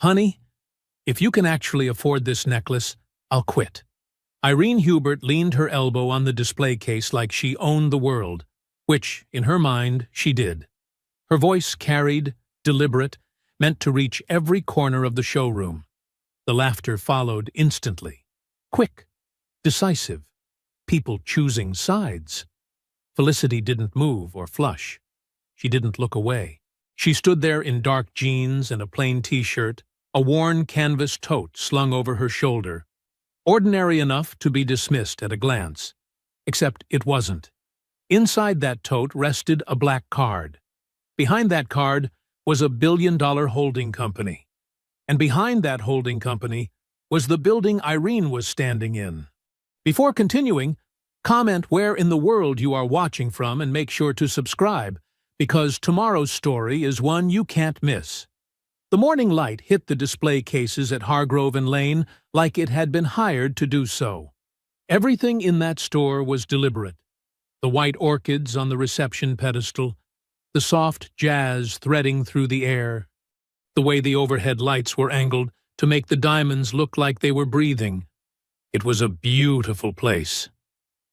"Honey, if you can actually afford this necklace, I'll quit." Irene Hubert leaned her elbow on the display case like she owned the world, which, in her mind, she did. Her voice carried, deliberate, meant to reach every corner of the showroom. The laughter followed instantly. Quick, decisive, people choosing sides. Felicity didn't move or flush. She didn't look away. She stood there in dark jeans and a plain t-shirt, a worn canvas tote slung over her shoulder. Ordinary enough to be dismissed at a glance. Except it wasn't. Inside that tote rested a black card. Behind that card was a billion-dollar holding company. And behind that holding company was the building Irene was standing in. Before continuing, comment where in the world you are watching from and make sure to subscribe, because tomorrow's story is one you can't miss. The morning light hit the display cases at Hargrove and Lane like it had been hired to do so. Everything in that store was deliberate. The white orchids on the reception pedestal, the soft jazz threading through the air, the way the overhead lights were angled to make the diamonds look like they were breathing. It was a beautiful place.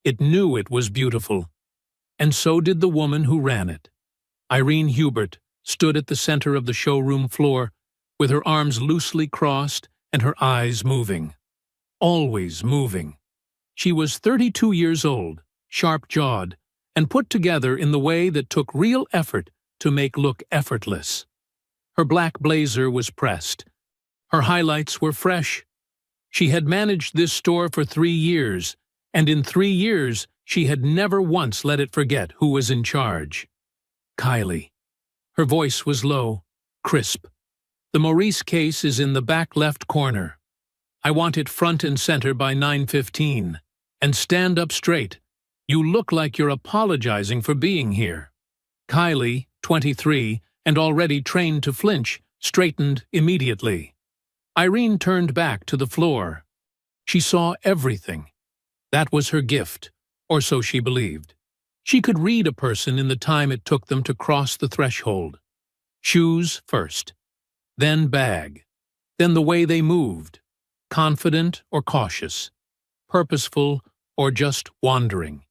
It knew it was beautiful. And so did the woman who ran it. Irene Hubert stood at the center of the showroom floor, with her arms loosely crossed and her eyes moving. Always moving. She was 32 years old, sharp-jawed, and put together in the way that took real effort to make look effortless. Her black blazer was pressed. Her highlights were fresh. She had managed this store for 3 years, and in 3 years she had never once let it forget who was in charge. Kylie. Her voice was low, crisp. The Maurice case is in the back left corner. I want it front and center by 9:15. And stand up straight. You look like you're apologizing for being here. Kylie, 23, and already trained to flinch, straightened immediately. Irene turned back to the floor. She saw everything. That was her gift, or so she believed. She could read a person in the time it took them to cross the threshold. Shoes first, then bag, then the way they moved, confident or cautious, purposeful or just wandering.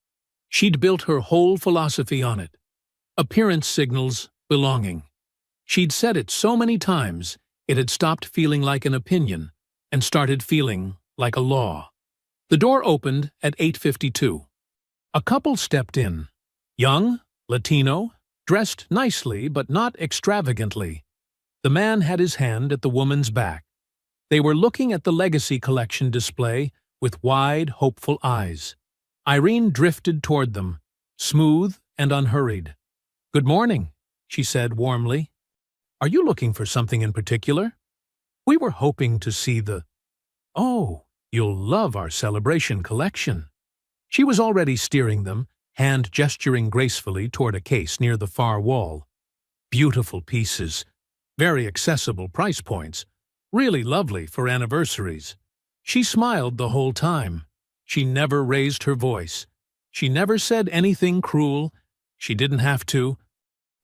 She'd built her whole philosophy on it. Appearance signals belonging. She'd said it so many times, it had stopped feeling like an opinion and started feeling like a law. The door opened at 8:52. A couple stepped in. Young, Latino, dressed nicely but not extravagantly. The man had his hand at the woman's back. They were looking at the Legacy Collection display with wide, hopeful eyes. Irene drifted toward them, smooth and unhurried. "Good morning," she said warmly. "Are you looking for something in particular? We were hoping to see the... Oh, you'll love our celebration collection." She was already steering them, hand gesturing gracefully toward a case near the far wall. Beautiful pieces, very accessible price points, really lovely for anniversaries. She smiled the whole time. She never raised her voice. She never said anything cruel. She didn't have to.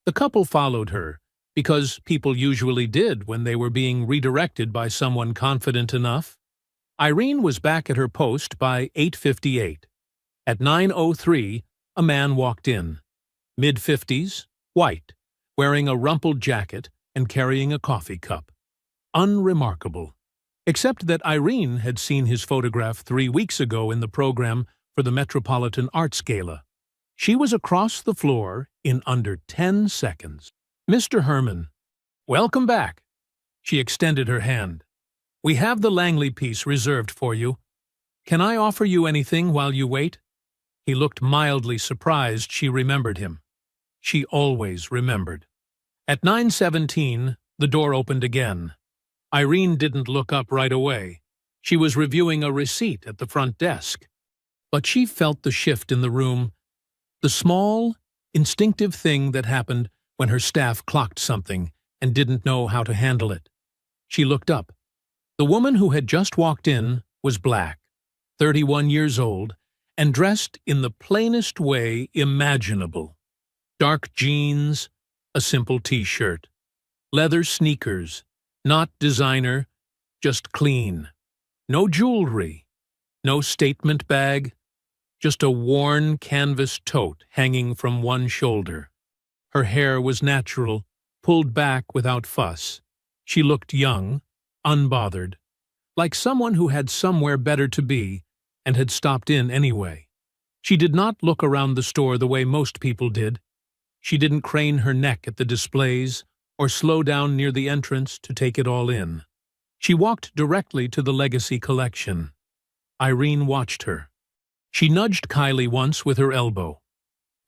The couple followed her, because people usually did when they were being redirected by someone confident enough. Irene was back at her post by 8:58. At 9:03, a man walked in. Mid-50s, white, wearing a rumpled jacket and carrying a coffee cup. Unremarkable. Except that Irene had seen his photograph 3 weeks ago in the program for the Metropolitan Arts Gala. She was across the floor in under 10 seconds. "Mr. Herman, welcome back." She extended her hand. "We have the Langley piece reserved for you. Can I offer you anything while you wait?" He looked mildly surprised she remembered him. She always remembered. At 9:17, the door opened again. Irene didn't look up right away. She was reviewing a receipt at the front desk. But she felt the shift in the room, the small, instinctive thing that happened when her staff clocked something and didn't know how to handle it. She looked up. The woman who had just walked in was black, 31 years old, and dressed in the plainest way imaginable. Dark jeans, a simple t-shirt, leather sneakers, Not designer, just clean. No jewelry, no statement bag, just a worn canvas tote hanging from one shoulder. Her hair was natural, pulled back without fuss. She looked young, unbothered, like someone who had somewhere better to be and had stopped in anyway. She did not look around the store the way most people did. She didn't crane her neck at the displays or slow down near the entrance to take it all in. She walked directly to the Legacy collection. Irene watched her. She nudged Kylie once with her elbow.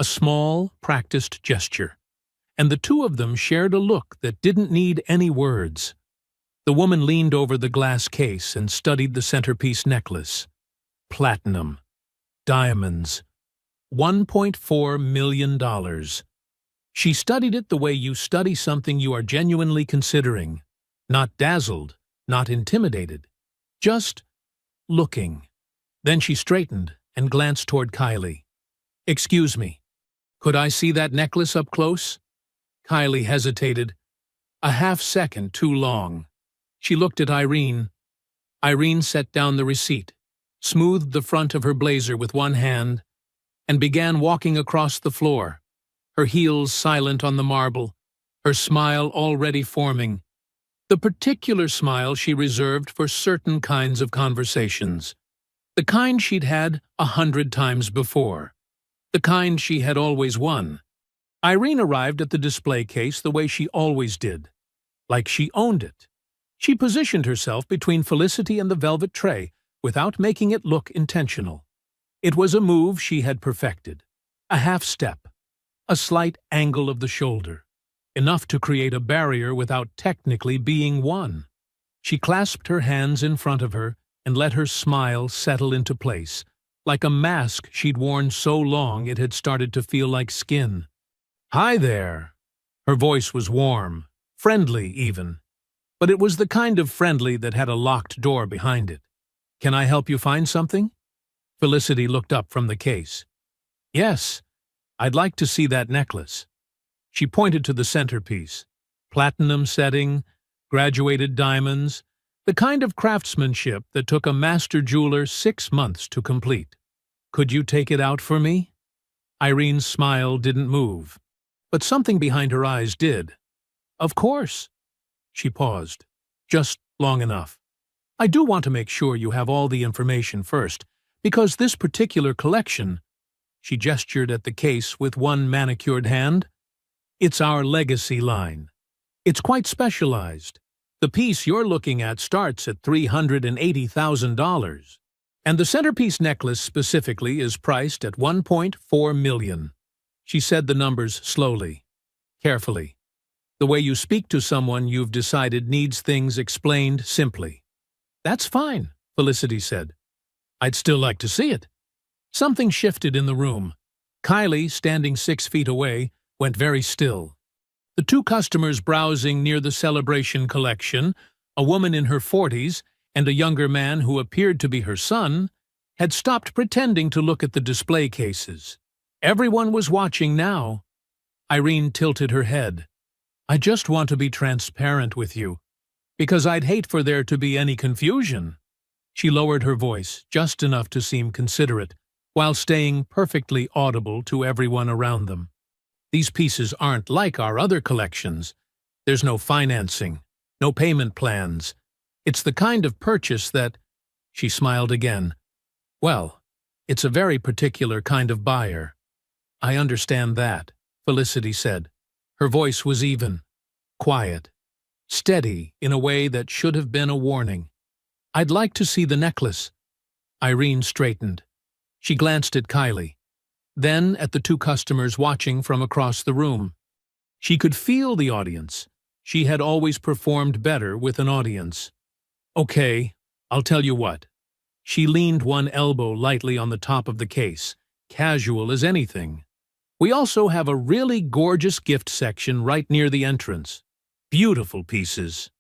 A small, practiced gesture. And the two of them shared a look that didn't need any words. The woman leaned over the glass case and studied the centerpiece necklace. Platinum. Diamonds. $1.4 million. She studied it the way you study something you are genuinely considering. Not dazzled, not intimidated. Just looking. Then she straightened and glanced toward Kylie. "Excuse me, could I see that necklace up close?" Kylie hesitated. A half-second too long. She looked at Irene. Irene set down the receipt, smoothed the front of her blazer with one hand, and began walking across the floor, her heels silent on the marble, her smile already forming, the particular smile she reserved for certain kinds of conversations, the kind she'd had 100 times before, the kind she had always won. Irene arrived at the display case the way she always did, like she owned it. She positioned herself between Felicity and the velvet tray without making it look intentional. It was a move she had perfected, a half-step, a slight angle of the shoulder, enough to create a barrier without technically being one. She clasped her hands in front of her and let her smile settle into place, like a mask she'd worn so long it had started to feel like skin. "Hi there." Her voice was warm, friendly even, but it was the kind of friendly that had a locked door behind it. "Can I help you find something?" Felicity looked up from the case. "Yes, I'd like to see that necklace." She pointed to the centerpiece. Platinum setting, graduated diamonds, the kind of craftsmanship that took a master jeweler 6 months to complete. "Could you take it out for me?" Irene's smile didn't move, but something behind her eyes did. "Of course." She paused, just long enough. "I do want to make sure you have all the information first, because this particular collection," she gestured at the case with one manicured hand, "it's our Legacy line. It's quite specialized. The piece you're looking at starts at $380,000, and the centerpiece necklace specifically is priced at $1.4 million. She said the numbers slowly, carefully. The way you speak to someone you've decided needs things explained simply. "That's fine," Felicity said. "I'd still like to see it." Something shifted in the room. Kylie, standing 6 feet away, went very still. The two customers browsing near the Celebration collection, a woman in her 40s and a younger man who appeared to be her son, had stopped pretending to look at the display cases. Everyone was watching now. Irene tilted her head. "I just want to be transparent with you, because I'd hate for there to be any confusion." She lowered her voice, just enough to seem considerate, while staying perfectly audible to everyone around them. "These pieces aren't like our other collections. There's no financing, no payment plans. It's the kind of purchase that—" She smiled again. "Well, it's a very particular kind of buyer." "I understand that," Felicity said. Her voice was even, quiet, steady in a way that should have been a warning. "I'd like to see the necklace." Irene straightened. She glanced at Kylie, then at the two customers watching from across the room. She could feel the audience. She had always performed better with an audience. "Okay, I'll tell you what." She leaned one elbow lightly on the top of the case, casual as anything. "We also have a really gorgeous gift section right near the entrance. Beautiful pieces.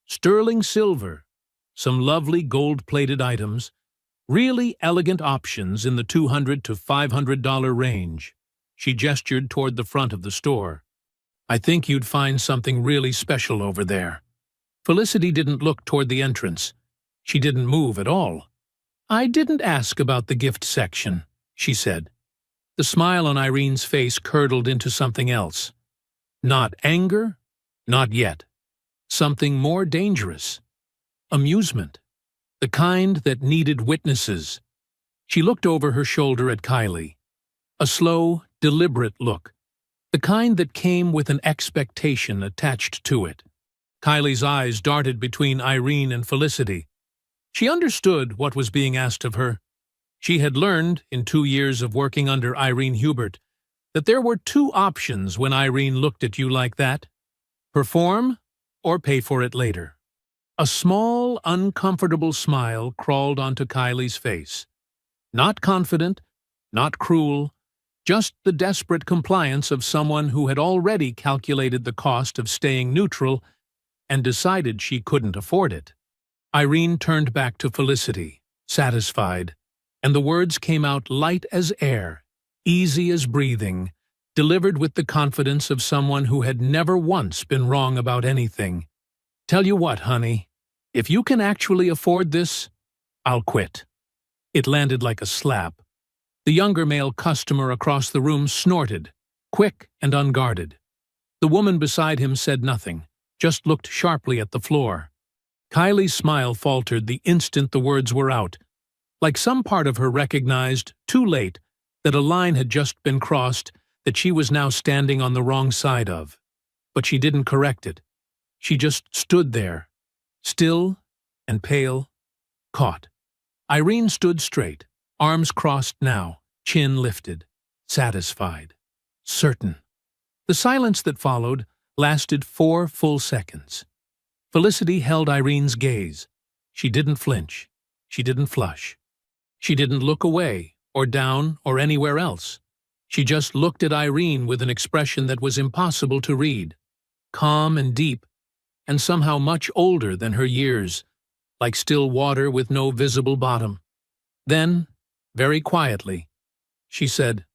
Sterling silver, some lovely gold-plated items, really elegant options in the $200 to $500 range." She gestured toward the front of the store. "I think you'd find something really special over there." Felicity didn't look toward the entrance. She didn't move at all. "I didn't ask about the gift section," she said. The smile on Irene's face curdled into something else. Not anger, not yet. Something more dangerous. Amusement. The kind that needed witnesses. She looked over her shoulder at Kylie. A slow, deliberate look. The kind that came with an expectation attached to it. Kylie's eyes darted between Irene and Felicity. She understood what was being asked of her. She had learned, in 2 years of working under Irene Hubert, that there were 2 options when Irene looked at you like that: perform or pay for it later. A small, uncomfortable smile crawled onto Kylie's face. Not confident, not cruel, just the desperate compliance of someone who had already calculated the cost of staying neutral and decided she couldn't afford it. Irene turned back to Felicity, satisfied, and the words came out light as air, easy as breathing, delivered with the confidence of someone who had never once been wrong about anything. "Tell you what, honey, if you can actually afford this, I'll quit." It landed like a slap. The younger male customer across the room snorted, quick and unguarded. The woman beside him said nothing, just looked sharply at the floor. Kylie's smile faltered the instant the words were out, like some part of her recognized, too late, that a line had just been crossed that she was now standing on the wrong side of. But she didn't correct it. She just stood there, still and pale, caught. Irene stood straight, arms crossed now, chin lifted, satisfied, certain. The silence that followed lasted 4 full seconds. Felicity held Irene's gaze. She didn't flinch. She didn't flush. She didn't look away, or down, or anywhere else. She just looked at Irene with an expression that was impossible to read. Calm and deep, and somehow much older than her years, like still water with no visible bottom. Then, very quietly, she said,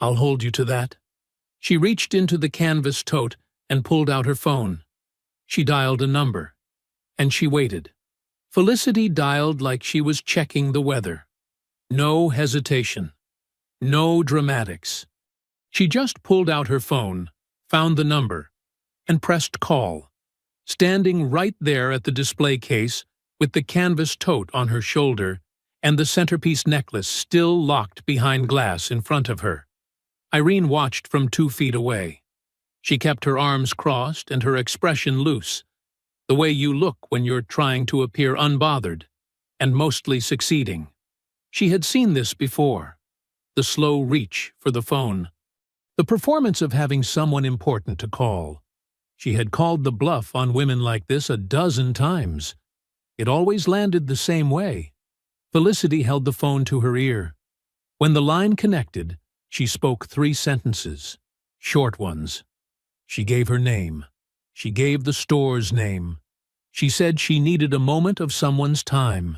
"I'll hold you to that." She reached into the canvas tote and pulled out her phone. She dialed a number, and she waited. Felicity dialed like she was checking the weather. No hesitation. No dramatics. She just pulled out her phone, found the number, and pressed call, standing right there at the display case with the canvas tote on her shoulder and the centerpiece necklace still locked behind glass in front of her. Irene watched from 2 feet away. She kept her arms crossed and her expression loose, the way you look when you're trying to appear unbothered, and mostly succeeding. She had seen this before, the slow reach for the phone, the performance of having someone important to call. She had called the bluff on women like this a dozen times. It always landed the same way. Felicity held the phone to her ear. When the line connected, she spoke 3 sentences, short ones. She gave her name. She gave the store's name. She said she needed a moment of someone's time.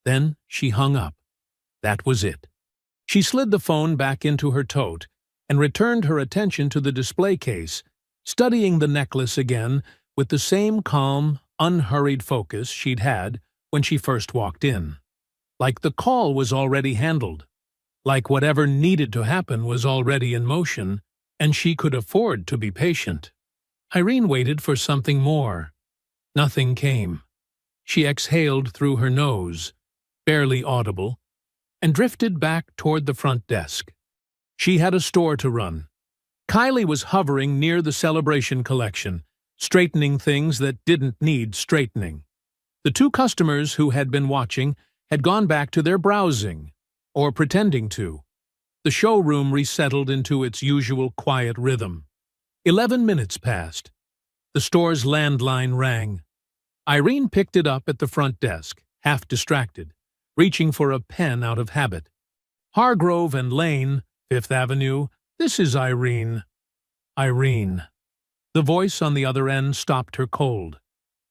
Then she hung up. That was it. She slid the phone back into her tote and returned her attention to the display case, studying the necklace again with the same calm, unhurried focus she'd had when she first walked in. Like the call was already handled. Like whatever needed to happen was already in motion, and she could afford to be patient. Irene waited for something more. Nothing came. She exhaled through her nose, barely audible, and drifted back toward the front desk. She had a store to run. Kylie was hovering near the celebration collection, straightening things that didn't need straightening. The 2 customers who had been watching had gone back to their browsing, or pretending to. The showroom resettled into its usual quiet rhythm. 11 minutes passed. The store's landline rang. Irene picked it up at the front desk, half distracted, reaching for a pen out of habit. "Hargrove and Lane, 5th Avenue, this is Irene." Irene. The voice on the other end stopped her cold.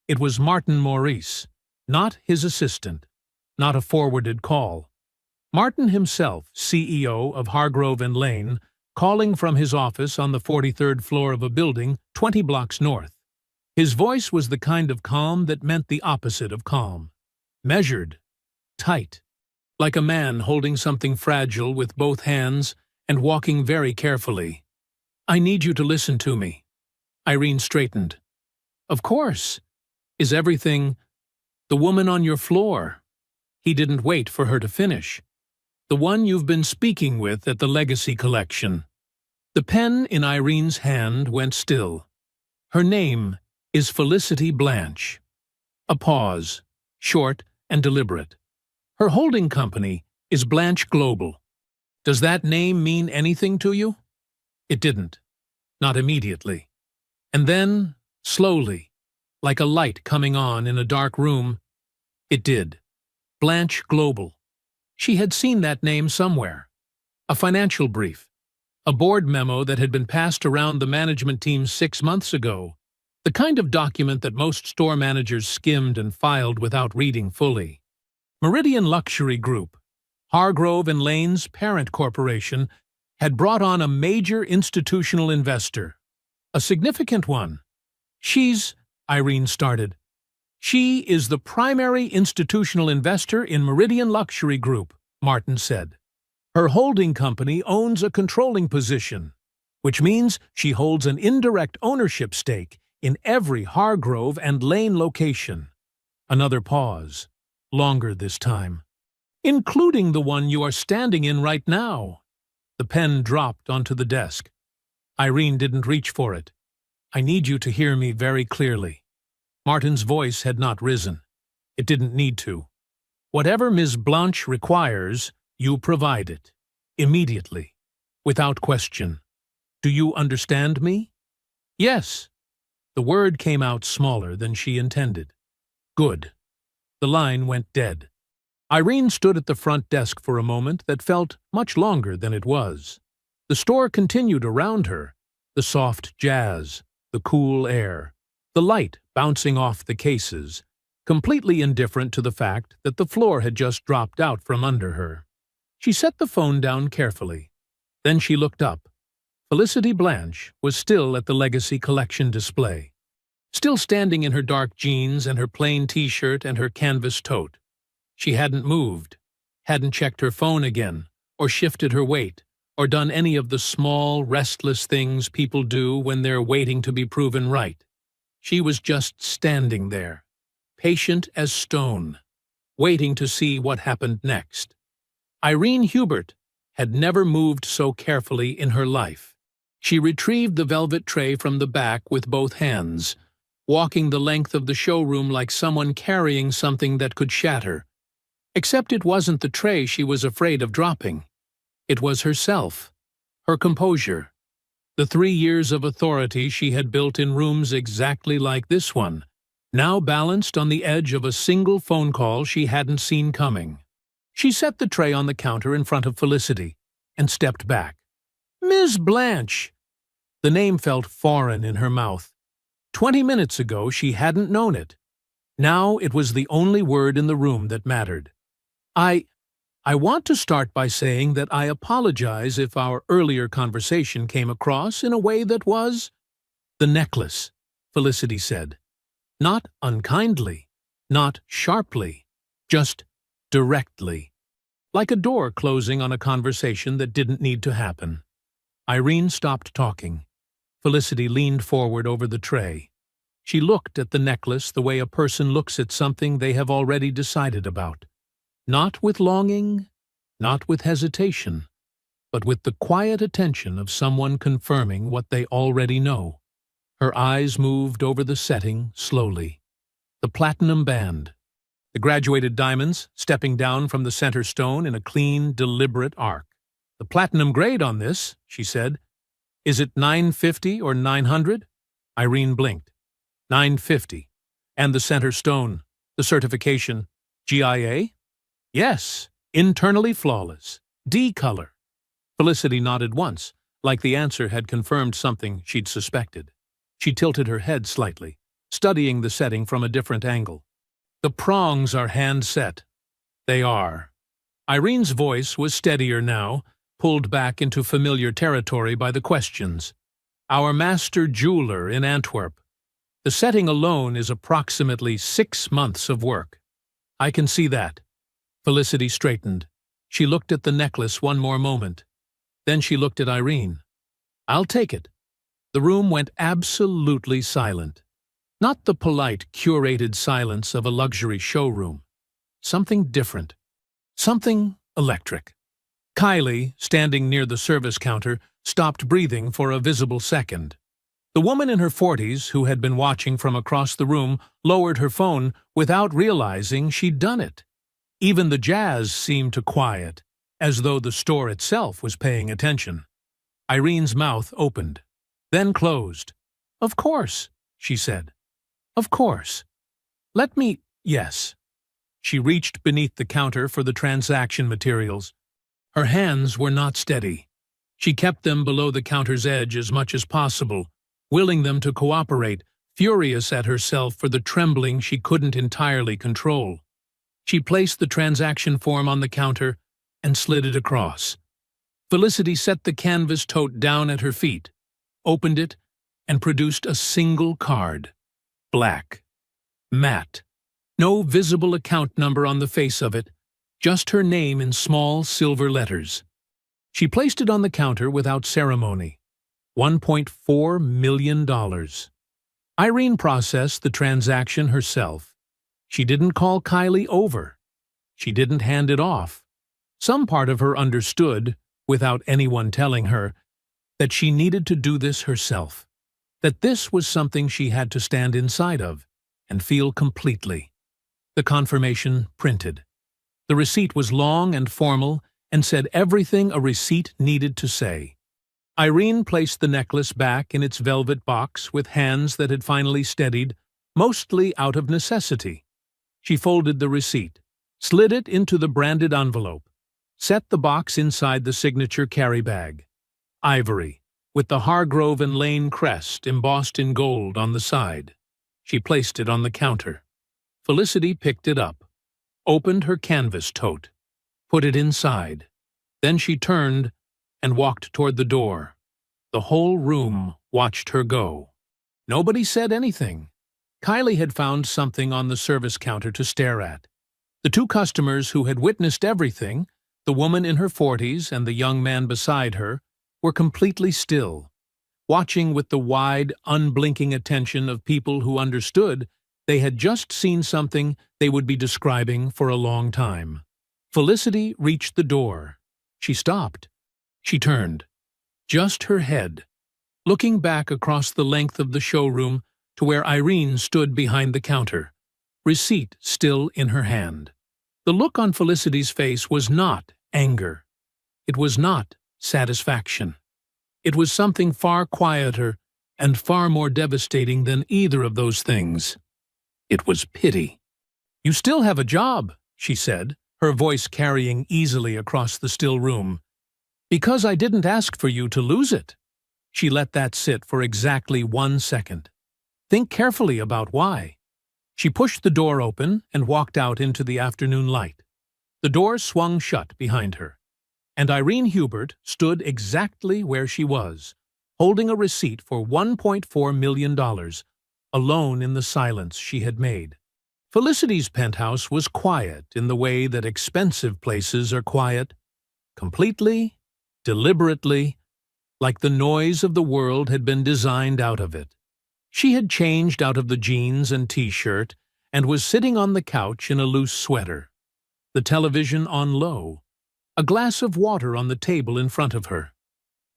It was Martin Maurice, not his assistant, not a forwarded call. Martin himself, CEO of Hargrove and Lane, calling from his office on the 43rd floor of a building 20 blocks north. His voice was the kind of calm that meant the opposite of calm. Measured, tight, like a man holding something fragile with both hands and walking very carefully. "I need you to listen to me." Irene straightened. "Of course. Is everything— the woman on your floor?" He didn't wait for her to finish. "The one you've been speaking with at the Legacy Collection." The pen in Irene's hand went still. "Her name is Felicity Blanche." A pause, short and deliberate. "Her holding company is Blanche Global. Does that name mean anything to you?" It didn't. Not immediately. And then, slowly, like a light coming on in a dark room, it did. Blanche Global. She had seen that name somewhere. A financial brief. A board memo that had been passed around the management team 6 months ago. The kind of document that most store managers skimmed and filed without reading fully. Meridian Luxury Group, Hargrove and Lane's parent corporation, had brought on a major institutional investor. A significant one. Irene started. "She is the primary institutional investor in Meridian Luxury Group," Martin said. "Her holding company owns a controlling position, which means she holds an indirect ownership stake in every Hargrove and Lane location." Another pause, longer this time. "Including the one you are standing in right now." The pen dropped onto the desk. Irene didn't reach for it. "I need you to hear me very clearly." Martin's voice had not risen. It didn't need to. "Whatever Ms. Blanche requires, you provide it. Immediately. Without question. Do you understand me?" "Yes." The word came out smaller than she intended. "Good." The line went dead. Irene stood at the front desk for a moment that felt much longer than it was. The store continued around her, the soft jazz, the cool air, the light bouncing off the cases, completely indifferent to the fact that the floor had just dropped out from under her. She set the phone down carefully. Then she looked up. Felicity Blanche was still at the Legacy Collection display, still standing in her dark jeans and her plain t-shirt and her canvas tote. She hadn't moved, hadn't checked her phone again, or shifted her weight, or done any of the small, restless things people do when they're waiting to be proven right. She was just standing there, patient as stone, waiting to see what happened next. Irene Hubert had never moved so carefully in her life. She retrieved the velvet tray from the back with both hands, walking the length of the showroom like someone carrying something that could shatter. Except it wasn't the tray she was afraid of dropping. It was herself, her composure, the 3 years of authority she had built in rooms exactly like this one, now balanced on the edge of a single phone call she hadn't seen coming. She set the tray on the counter in front of Felicity and stepped back. "Ms. Blanche!" The name felt foreign in her mouth. 20 minutes ago she hadn't known it. Now it was the only word in the room that mattered. I want to start by saying that I apologize if our earlier conversation came across in a way that was— "The necklace," Felicity said. Not unkindly, not sharply, just directly. Like a door closing on a conversation that didn't need to happen. Irene stopped talking. Felicity leaned forward over the tray. She looked at the necklace the way a person looks at something they have already decided about. Not with longing, not with hesitation, but with the quiet attention of someone confirming what they already know. Her eyes moved over the setting slowly. The platinum band. The graduated diamonds stepping down from the center stone in a clean, deliberate arc. "The platinum grade on this," she said. "Is it 950 or 900? Irene blinked. 950. And the center stone, the certification, GIA? Yes, internally flawless. D color. Felicity nodded once, like the answer had confirmed something she'd suspected. She tilted her head slightly, studying the setting from a different angle. "The prongs are hand-set." "They are." Irene's voice was steadier now, pulled back into familiar territory by the questions. "Our master jeweler in Antwerp." The setting alone is approximately 6 months of work. I can see that. Felicity straightened. She looked at the necklace one more moment. Then she looked at Irene. I'll take it. The room went absolutely silent. Not the polite, curated silence of a luxury showroom. Something different. Something electric. Kylie, standing near the service counter, stopped breathing for a visible second. The woman in her 40s, who had been watching from across the room, lowered her phone without realizing she'd done it. Even the jazz seemed to quiet, as though the store itself was paying attention. Irene's mouth opened, then closed. Of course, she said. Of course. Yes. She reached beneath the counter for the transaction materials. Her hands were not steady. She kept them below the counter's edge as much as possible, willing them to cooperate, furious at herself for the trembling she couldn't entirely control. She placed the transaction form on the counter and slid it across. Felicity set the canvas tote down at her feet, opened it, and produced a single card. Black. Matte. No visible account number on the face of it, just her name in small silver letters. She placed it on the counter without ceremony. $1.4 million. Irene processed the transaction herself. She didn't call Kylie over. She didn't hand it off. Some part of her understood, without anyone telling her, that she needed to do this herself, that this was something she had to stand inside of and feel completely. The confirmation printed. The receipt was long and formal and said everything a receipt needed to say. Irene placed the necklace back in its velvet box with hands that had finally steadied, mostly out of necessity. She folded the receipt, slid it into the branded envelope, set the box inside the signature carry bag. Ivory, with the Hargrove and Lane crest embossed in gold on the side. She placed it on the counter. Felicity picked it up, opened her canvas tote, put it inside. Then she turned and walked toward the door. The whole room watched her go. Nobody said anything. Kylie had found something on the service counter to stare at. The two customers who had witnessed everything, the woman in her 40s and the young man beside her, were completely still, watching with the wide, unblinking attention of people who understood they had just seen something they would be describing for a long time. Felicity reached the door. She stopped. She turned. Just her head, looking back across the length of the showroom to where Irene stood behind the counter, receipt still in her hand. The look on Felicity's face was not anger. It was not satisfaction. It was something far quieter and far more devastating than either of those things. It was pity. "You still have a job," she said, her voice carrying easily across the still room. "Because I didn't ask for you to lose it." She let that sit for exactly 1 second. Think carefully about why. She pushed the door open and walked out into the afternoon light. The door swung shut behind her, and Irene Hubert stood exactly where she was, holding a receipt for $1.4 million, alone in the silence she had made. Felicity's penthouse was quiet in the way that expensive places are quiet, completely, deliberately, like the noise of the world had been designed out of it. She had changed out of the jeans and t-shirt and was sitting on the couch in a loose sweater, the television on low, a glass of water on the table in front of her.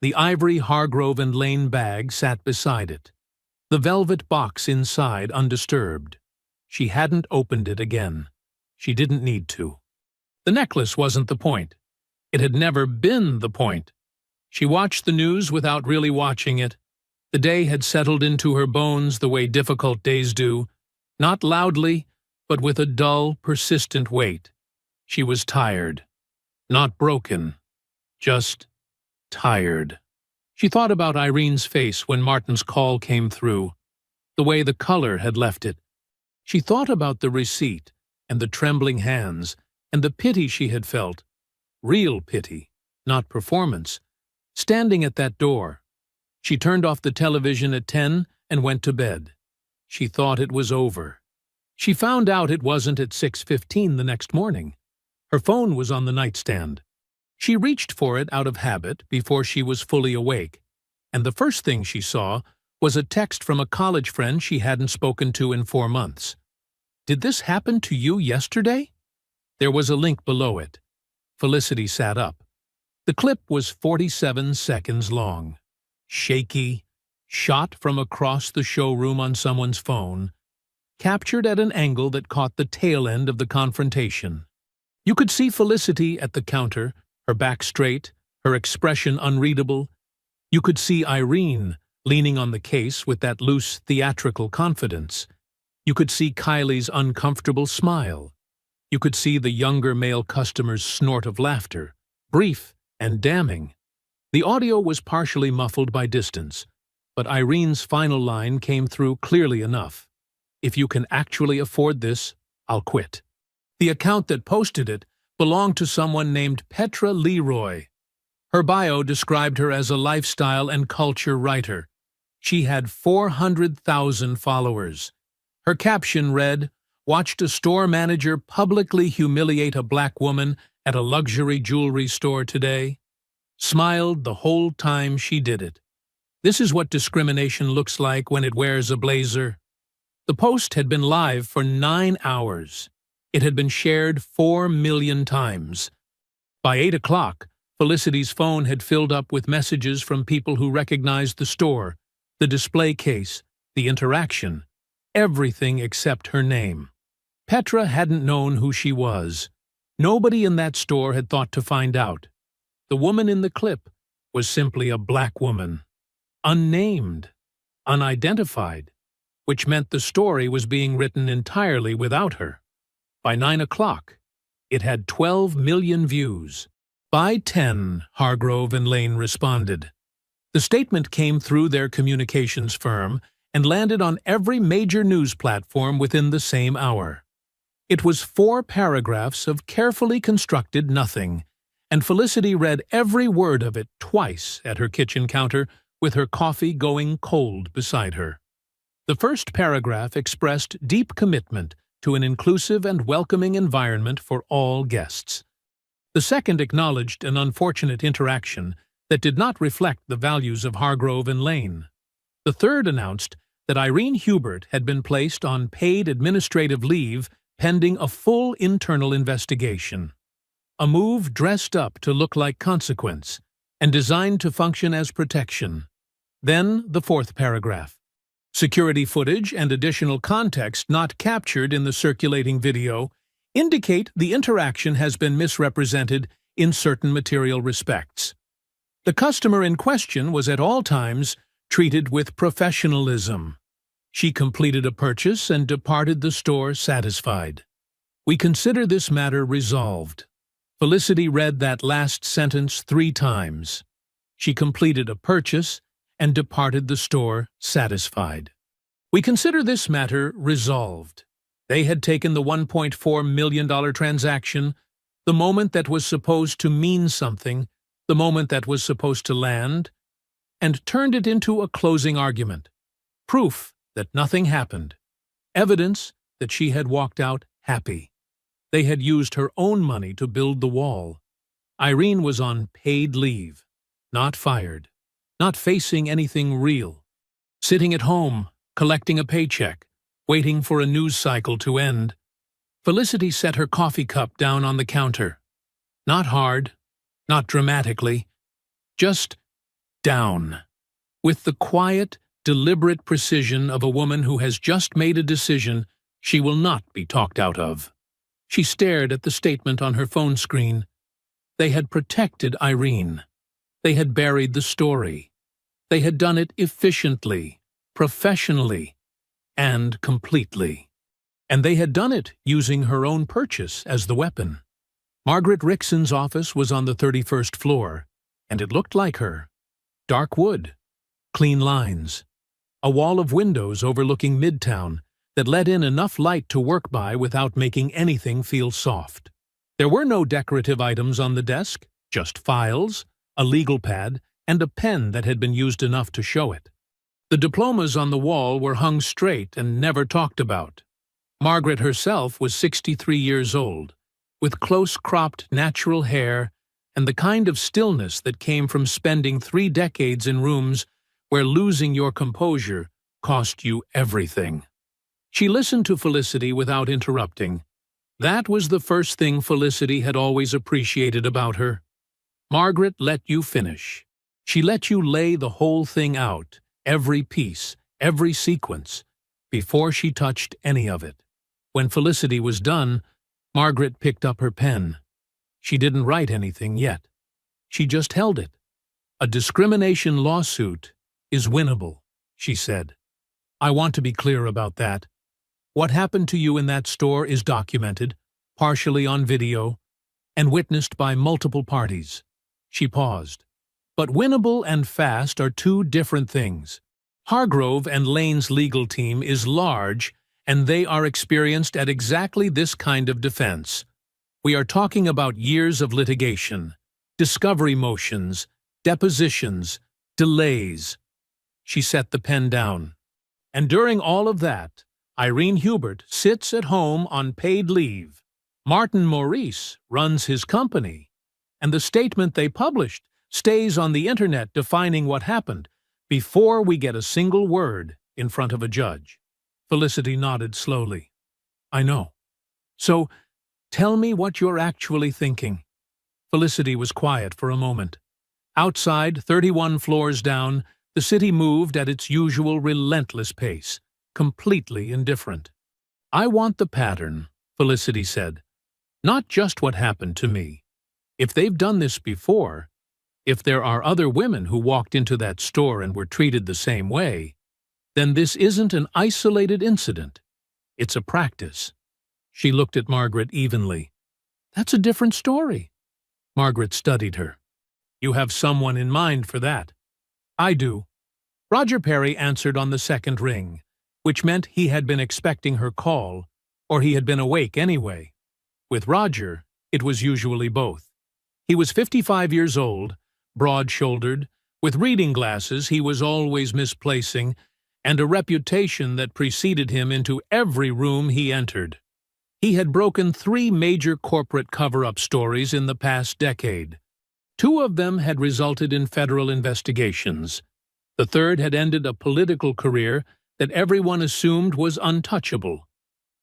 The ivory Hargrove and Lane bag sat beside it, the velvet box inside undisturbed. She hadn't opened it again. She didn't need to. The necklace wasn't the point. It had never been the point. She watched the news without really watching it. The day had settled into her bones the way difficult days do, not loudly, but with a dull, persistent weight. She was tired. Not broken. Just tired. She thought about Irene's face when Martin's call came through, the way the color had left it. She thought about the receipt and the trembling hands and the pity she had felt, real pity, not performance, standing at that door. She turned off the television at 10 and went to bed. she thought it was over. She found out it wasn't at 6:15 the next morning. Her phone was on the nightstand. She reached for it out of habit before she was fully awake, and the first thing she saw was a text from a college friend she hadn't spoken to in 4 months. "Did this happen to you yesterday?" There was a link below it. Felicity sat up. The clip was 47 seconds long. Shaky, shot from across the showroom on someone's phone, captured at an angle that caught the tail end of the confrontation. You could see Felicity at the counter, her back straight, her expression unreadable. You could see Irene leaning on the case with that loose, theatrical confidence. You could see Kylie's uncomfortable smile. You could see the younger male customer's snort of laughter, brief and damning. The audio was partially muffled by distance, but Irene's final line came through clearly enough. "If you can actually afford this, I'll quit." The account that posted it belonged to someone named Petra Leroy. Her bio described her as a lifestyle and culture writer. She had 400,000 followers. Her caption read, "Watched a store manager publicly humiliate a black woman at a luxury jewelry store today. Smiled the whole time she did it. This is what discrimination looks like when it wears a blazer." The post had been live for 9 hours. It had been shared 4 million times. By 8 o'clock, Felicity's phone had filled up with messages from people who recognized the store, the display case, the interaction, everything except her name. Petra hadn't known who she was. Nobody in that store had thought to find out. The woman in the clip was simply a black woman. Unnamed, unidentified, which meant the story was being written entirely without her. By 9 o'clock, it had 12 million views. By 10, Hargrove and Lane responded. The statement came through their communications firm and landed on every major news platform within the same hour. It was 4 paragraphs of carefully constructed nothing, and Felicity read every word of it twice at her kitchen counter with her coffee going cold beside her. The first paragraph expressed deep commitment to an inclusive and welcoming environment for all guests. The second acknowledged an unfortunate interaction that did not reflect the values of Hargrove and Lane. The third announced that Irene Hubert had been placed on paid administrative leave pending a full internal investigation. A move dressed up to look like consequence and designed to function as protection. Then the fourth paragraph. Security footage and additional context not captured in the circulating video indicate the interaction has been misrepresented in certain material respects. The customer in question was at all times treated with professionalism. She completed a purchase and departed the store satisfied. We consider this matter resolved. Felicity read that last sentence 3 times. She completed a purchase and departed the store satisfied. We consider this matter resolved. They had taken the $1.4 million transaction, the moment that was supposed to mean something, the moment that was supposed to land, and turned it into a closing argument. Proof that nothing happened. Evidence that she had walked out happy. They had used her own money to build the wall. Irene was on paid leave, not fired, not facing anything real. Sitting at home, collecting a paycheck, waiting for a news cycle to end. Felicity set her coffee cup down on the counter. Not hard, not dramatically, just down. With the quiet, deliberate precision of a woman who has just made a decision she will not be talked out of. She stared at the statement on her phone screen. They had protected Irene. They had buried the story. They had done it efficiently, professionally, and completely. And they had done it using her own purchase as the weapon. Margaret Rickson's office was on the 31st floor, and it looked like her. Dark wood, clean lines, a wall of windows overlooking Midtown that let in enough light to work by without making anything feel soft. There were no decorative items on the desk, just files, a legal pad, and a pen that had been used enough to show it. The diplomas on the wall were hung straight and never talked about. Margaret herself was 63 years old, with close-cropped natural hair and the kind of stillness that came from spending 3 decades in rooms where losing your composure cost you everything. She listened to Felicity without interrupting. That was the first thing Felicity had always appreciated about her. Margaret let you finish. She let you lay the whole thing out, every piece, every sequence, before she touched any of it. When Felicity was done, Margaret picked up her pen. She didn't write anything yet. She just held it. "A discrimination lawsuit is winnable," she said. "I want to be clear about that. What happened to you in that store is documented, partially on video, and witnessed by multiple parties." She paused. "But winnable and fast are 2 different things. Hargrove and Lane's legal team is large, and they are experienced at exactly this kind of defense. We are talking about years of litigation, discovery motions, depositions, delays." She set the pen down. "And during all of that, Irene Hubert sits at home on paid leave. Martin Maurice runs his company, and the statement they published stays on the internet defining what happened before we get a single word in front of a judge." Felicity nodded slowly. "I know. So, tell me what you're actually thinking." Felicity was quiet for a moment. Outside, 31 floors down, the city moved at its usual relentless pace, completely indifferent. "I want the pattern," Felicity said. "Not just what happened to me. If they've done this before, if there are other women who walked into that store and were treated the same way, then this isn't an isolated incident. It's a practice." She looked at Margaret evenly. "That's a different story." Margaret studied her. "You have someone in mind for that." "I do." Roger Perry answered on the second ring, which meant he had been expecting her call, or he had been awake anyway. With Roger, it was usually both. He was 55 years old, broad-shouldered, with reading glasses he was always misplacing, and a reputation that preceded him into every room he entered. He had broken 3 major corporate cover-up stories in the past decade. 2 of them had resulted in federal investigations. The third had ended a political career that everyone assumed was untouchable.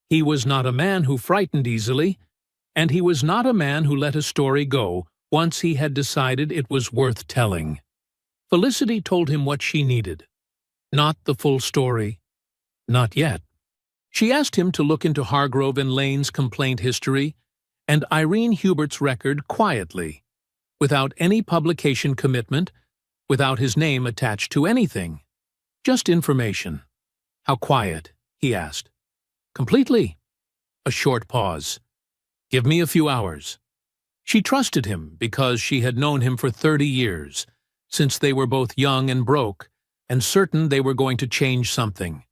He was not a man who frightened easily, and he was not a man who let a story go once he had decided it was worth telling. Felicity told him what she needed. Not the full story. Not yet. She asked him to look into Hargrove and Lane's complaint history and Irene Hubert's record quietly, without any publication commitment, without his name attached to anything. Just information. "How quiet?" he asked. "Completely." A short pause. "Give me a few hours." She trusted him because she had known him for 30 years, since they were both young and broke, and certain they were going to change something.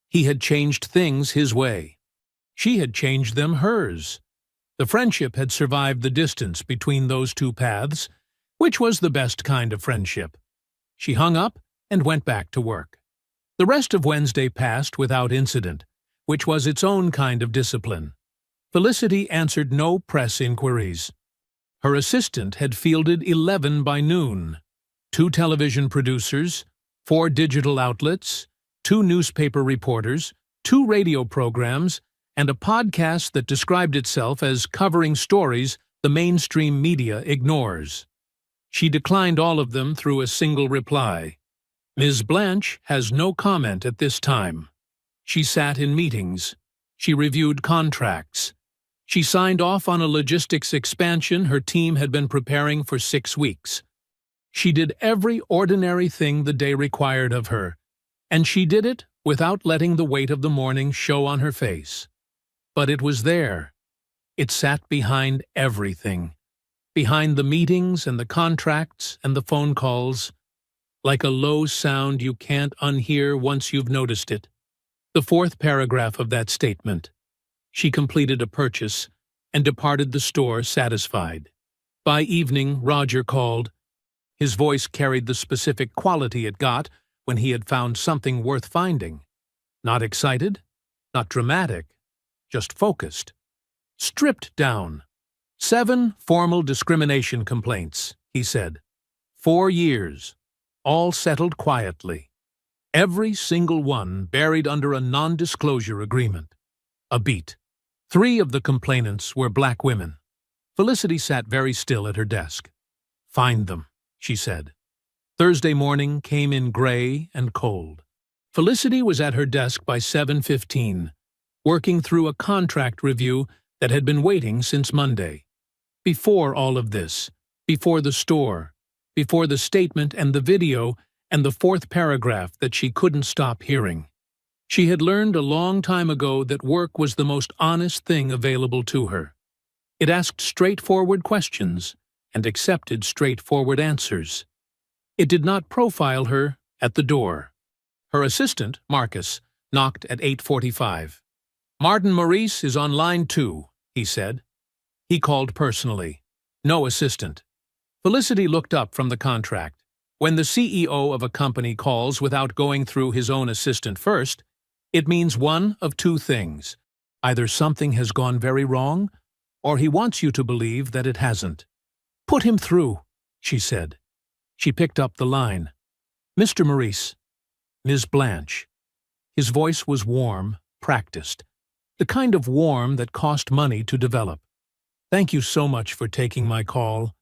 He had changed things his way. She had changed them hers. The friendship had survived the distance between those 2 paths, which was the best kind of friendship. She hung up and went back to work. The rest of Wednesday passed without incident, which was its own kind of discipline. Felicity answered no press inquiries. Her assistant had fielded 11 by noon. 2 television producers, 4 digital outlets, 2 newspaper reporters, 2 radio programs, and a podcast that described itself as covering stories the mainstream media ignores. She declined all of them through a single reply. "Ms. Blanche has no comment at this time." She sat in meetings. She reviewed contracts. She signed off on a logistics expansion her team had been preparing for 6 weeks. She did every ordinary thing the day required of her, and she did it without letting the weight of the morning show on her face. But it was there. It sat behind everything. Behind the meetings and the contracts and the phone calls, like a low sound you can't unhear once you've noticed it. The 4th paragraph of that statement. She completed a purchase and departed the store satisfied. By evening, Roger called. His voice carried the specific quality it got when he had found something worth finding. Not excited, not dramatic, just focused. Stripped down. 7 formal discrimination complaints, he said. 4 years, all settled quietly. Every single one buried under a non-disclosure agreement. A beat. 3 of the complainants were black women. Felicity sat very still at her desk. "Find them," she said. Thursday morning came in gray and cold. Felicity was at her desk by 7:15, working through a contract review that had been waiting since Monday. Before all of this, before the store, before the statement and the video and the 4th paragraph that she couldn't stop hearing. She had learned a long time ago that work was the most honest thing available to her. It asked straightforward questions and accepted straightforward answers. It did not profile her at the door. Her assistant, Marcus, knocked at 8:45. "Martin Maurice is on line 2, he said. He called personally. No assistant. Felicity looked up from the contract. When the CEO of a company calls without going through his own assistant first, it means one of 2 things. Either something has gone very wrong, or he wants you to believe that it hasn't. "Put him through," she said. She picked up the line. "Mr. Maurice." "Ms. Blanche." His voice was warm, practiced. The kind of warm that cost money to develop. "Thank you so much for taking my call.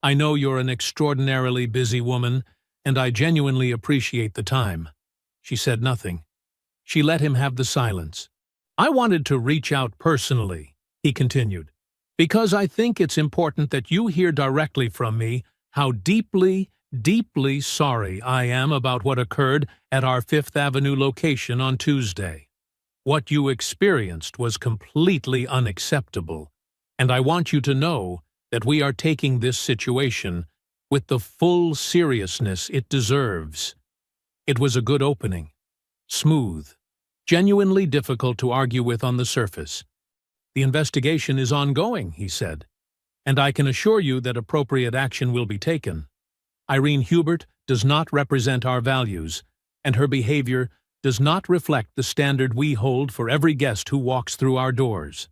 I know you're an extraordinarily busy woman, and I genuinely appreciate the time." She said nothing. She let him have the silence. "I wanted to reach out personally," he continued, "because I think it's important that you hear directly from me how deeply, deeply sorry I am about what occurred at our 5th Avenue location on Tuesday. What you experienced was completely unacceptable, and I want you to know that we are taking this situation with the full seriousness it deserves." It was a good opening. Smooth. Genuinely difficult to argue with on the surface. "The investigation is ongoing," he said, "and I can assure you that appropriate action will be taken. Irene Hubert does not represent our values, and her behavior does not reflect the standard we hold for every guest who walks through our doors."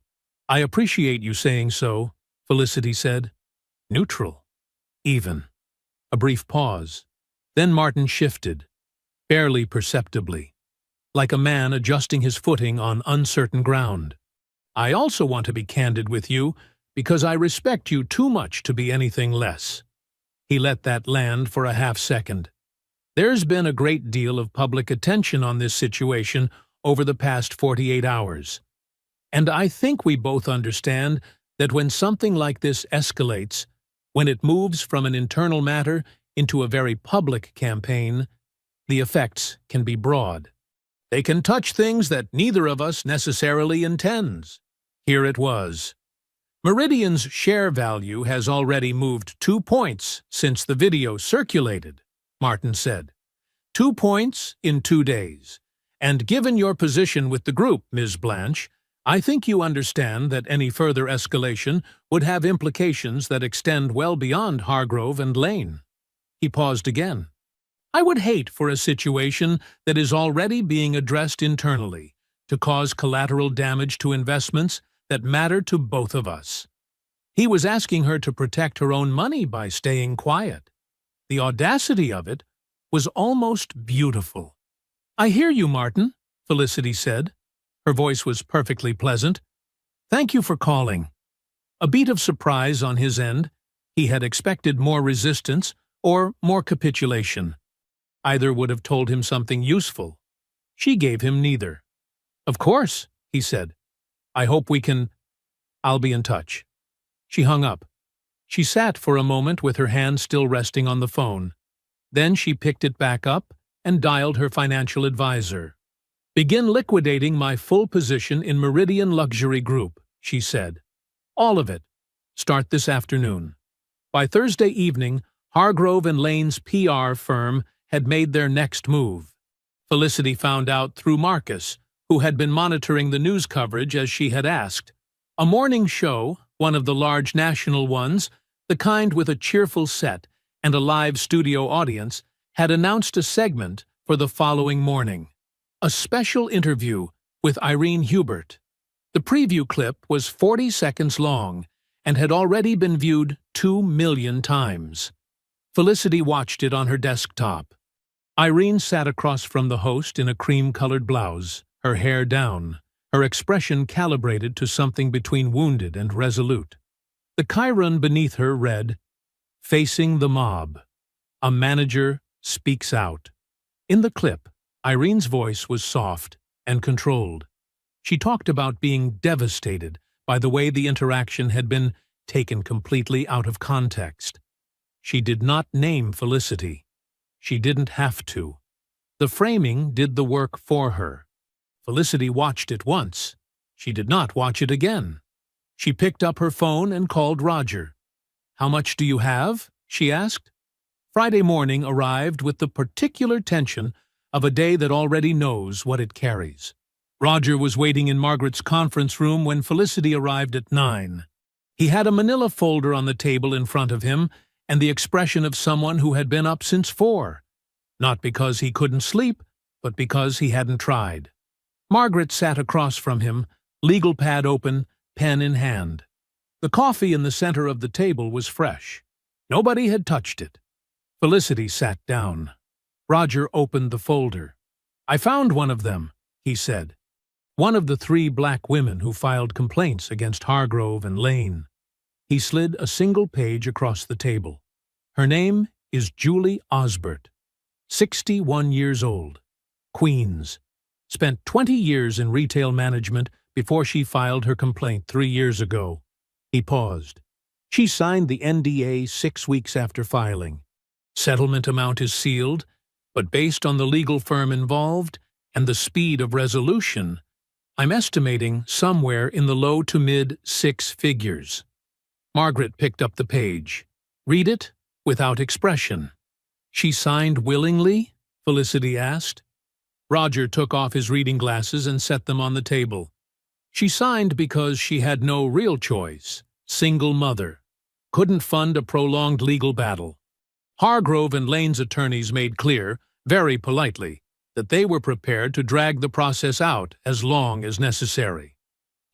"I appreciate you saying so," Felicity said. Neutral. Even. A brief pause. Then Martin shifted, barely perceptibly, like a man adjusting his footing on uncertain ground. "I also want to be candid with you because I respect you too much to be anything less." He let that land for a half-second. "There's been a great deal of public attention on this situation over the past 48 hours. And I think we both understand that when something like this escalates, when it moves from an internal matter into a very public campaign, the effects can be broad. They can touch things that neither of us necessarily intends." Here it was. "Meridian's share value has already moved 2 points since the video circulated," Martin said. 2 points in 2 days. "And given your position with the group, Ms. Blanche, I think you understand that any further escalation would have implications that extend well beyond Hargrove and Lane." He paused again. "I would hate for a situation that is already being addressed internally to cause collateral damage to investments that matter to both of us." He was asking her to protect her own money by staying quiet. The audacity of it was almost beautiful. "I hear you, Martin," Felicity said. Her voice was perfectly pleasant. "Thank you for calling." A beat of surprise on his end. He had expected more resistance or more capitulation. Either would have told him something useful. She gave him neither. "Of course," he said. "I hope we can. I'll be in touch." She hung up. She sat for a moment with her hand still resting on the phone. Then she picked it back up and dialed her financial advisor. "Begin liquidating my full position in Meridian Luxury Group," she said. "All of it. Start this afternoon." By Thursday evening, Hargrove and Lane's PR firm had made their next move. Felicity found out through Marcus, who had been monitoring the news coverage as she had asked. A morning show, one of the large national ones, the kind with a cheerful set and a live studio audience, had announced a segment for the following morning. A special interview with Irene Hubert. The preview clip was 40 seconds long and had already been viewed 2 million times. Felicity watched it on her desktop. Irene sat across from the host in a cream-colored blouse, her hair down, her expression calibrated to something between wounded and resolute. The chyron beneath her read, "Facing the mob. A manager speaks out." In the clip, Irene's voice was soft and controlled. She talked about being devastated by the way the interaction had been taken completely out of context. She did not name Felicity. She didn't have to. The framing did the work for her. Felicity watched it once. She did not watch it again. She picked up her phone and called Roger. "How much do you have?" she asked. Friday morning arrived with the particular tension of a day that already knows what it carries. Roger was waiting in Margaret's conference room when Felicity arrived at 9. He had a manila folder on the table in front of him and the expression of someone who had been up since 4. Not because he couldn't sleep, but because he hadn't tried. Margaret sat across from him, legal pad open, pen in hand. The coffee in the center of the table was fresh. Nobody had touched it. Felicity sat down. Roger opened the folder. "I found one of them," he said. "One of the 3 black women who filed complaints against Hargrove and Lane." He slid a single page across the table. "Her name is Julie Osbert, 61 years old, Queens. Spent 20 years in retail management before she filed her complaint 3 years ago." He paused. "She signed the NDA 6 weeks after filing. Settlement amount is sealed, but based on the legal firm involved and the speed of resolution, I'm estimating somewhere in the low to mid 6 figures." Margaret picked up the page. "Read it without expression." "She signed willingly?" Felicity asked. Roger took off his reading glasses and set them on the table. "She signed because she had no real choice. Single mother. Couldn't fund a prolonged legal battle. Hargrove and Lane's attorneys made clear, very politely, that they were prepared to drag the process out as long as necessary."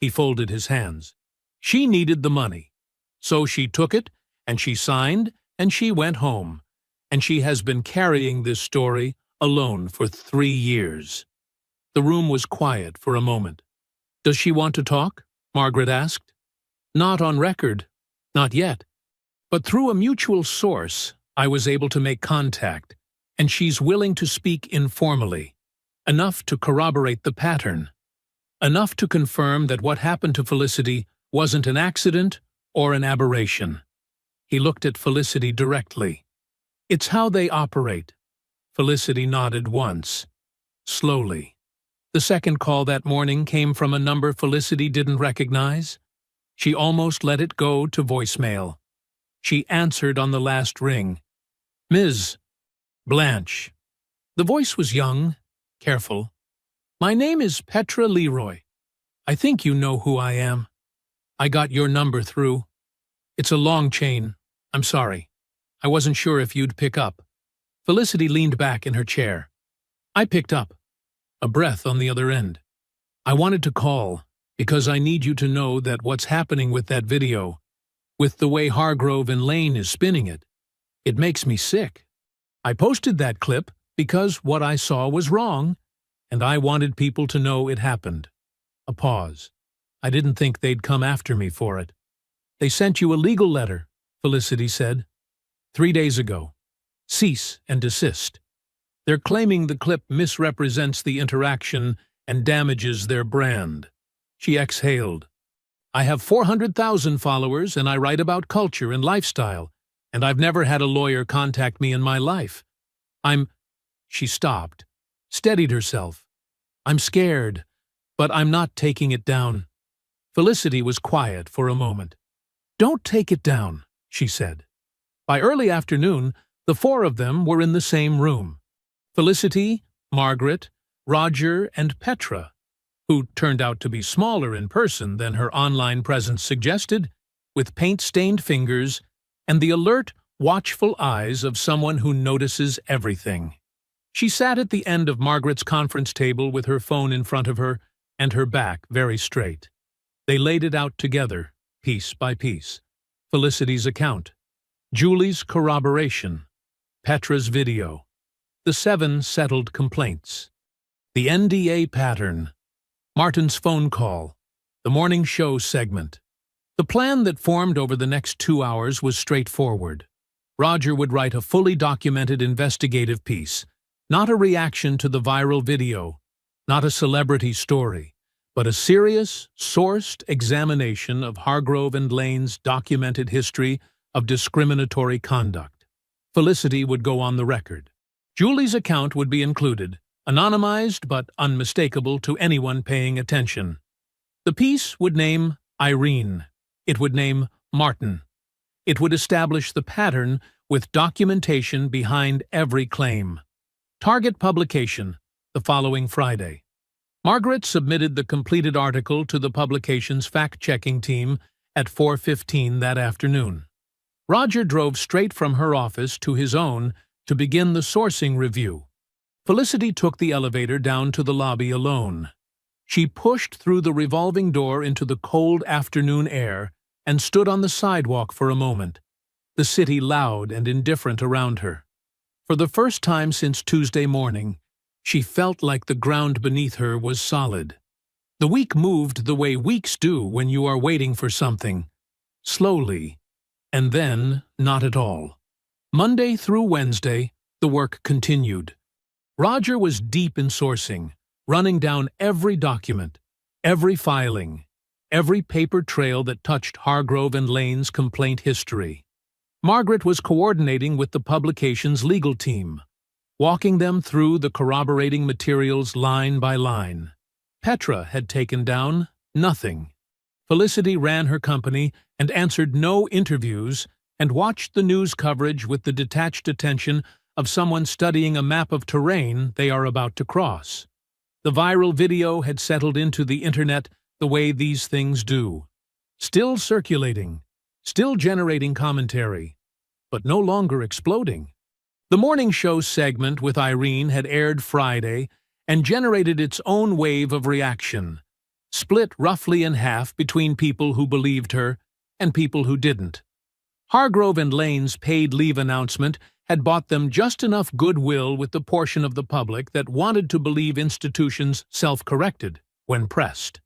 He folded his hands. "She needed the money. So she took it, and she signed, and she went home. And she has been carrying this story alone for 3 years." The room was quiet for a moment. "Does she want to talk?" Margaret asked. "Not on record. Not yet. But through a mutual source, I was able to make contact, and she's willing to speak informally. Enough to corroborate the pattern. Enough to confirm that what happened to Felicity wasn't an accident or an aberration." He looked at Felicity directly. "It's how they operate." Felicity nodded once. Slowly. The second call that morning came from a number Felicity didn't recognize. She almost let it go to voicemail. She answered on the last ring. "Ms. Blanche." The voice was young, careful. "My name is Petra Leroy. I think you know who I am. I got your number through. It's a long chain. I'm sorry. I wasn't sure if you'd pick up." Felicity leaned back in her chair. I picked up. A breath on the other end. "I wanted to call because I need you to know that what's happening with that video, with the way Hargrove and Lane is spinning it, it makes me sick. I posted that clip because what I saw was wrong, and I wanted people to know it happened." A pause. "I didn't think they'd come after me for it." "They sent you a legal letter," Felicity said. 3 days ago. Cease and desist. They're claiming the clip misrepresents the interaction and damages their brand." She exhaled. "I have 400,000 followers and I write about culture and lifestyle, and I've never had a lawyer contact me in my life. She stopped, steadied herself. "I'm scared, but I'm not taking it down." Felicity was quiet for a moment. "Don't take it down," she said. By early afternoon, the 4 of them were in the same room. Felicity, Margaret, Roger, and Petra, who turned out to be smaller in person than her online presence suggested, with paint-stained fingers and the alert, watchful eyes of someone who notices everything. She sat at the end of Margaret's conference table with her phone in front of her and her back very straight. They laid it out together, piece by piece. Felicity's account, Julie's corroboration, Petra's video, the 7 settled complaints, the NDA pattern, Martin's phone call, the morning show segment. The plan that formed over the next 2 hours was straightforward. Roger would write a fully documented investigative piece, not a reaction to the viral video, not a celebrity story, but a serious, sourced examination of Hargrove and Lane's documented history of discriminatory conduct. Felicity would go on the record. Julie's account would be included, anonymized but unmistakable to anyone paying attention. The piece would name Irene. It would name Martin. It would establish the pattern with documentation behind every claim. Target publication, the following Friday. Margaret submitted the completed article to the publication's fact-checking team at 4:15 that afternoon. Roger drove straight from her office to his own to begin the sourcing review. Felicity took the elevator down to the lobby alone. She pushed through the revolving door into the cold afternoon air and stood on the sidewalk for a moment, the city loud and indifferent around her. For the first time since Tuesday morning, she felt like the ground beneath her was solid. The week moved the way weeks do when you are waiting for something, slowly, and then not at all. Monday through Wednesday, the work continued. Roger was deep in sourcing, running down every document, every filing, every paper trail that touched Hargrove and Lane's complaint history. Margaret was coordinating with the publication's legal team, walking them through the corroborating materials line by line. Petra had taken down nothing. Felicity ran her company and answered no interviews and watched the news coverage with the detached attention of someone studying a map of terrain they are about to cross. The viral video had settled into the internet the way these things do. Still circulating, still generating commentary, but no longer exploding. The morning show segment with Irene had aired Friday and generated its own wave of reaction, split roughly in half between people who believed her and people who didn't. Hargrove and Lane's paid leave announcement had bought them just enough goodwill with the portion of the public that wanted to believe institutions self-corrected when pressed.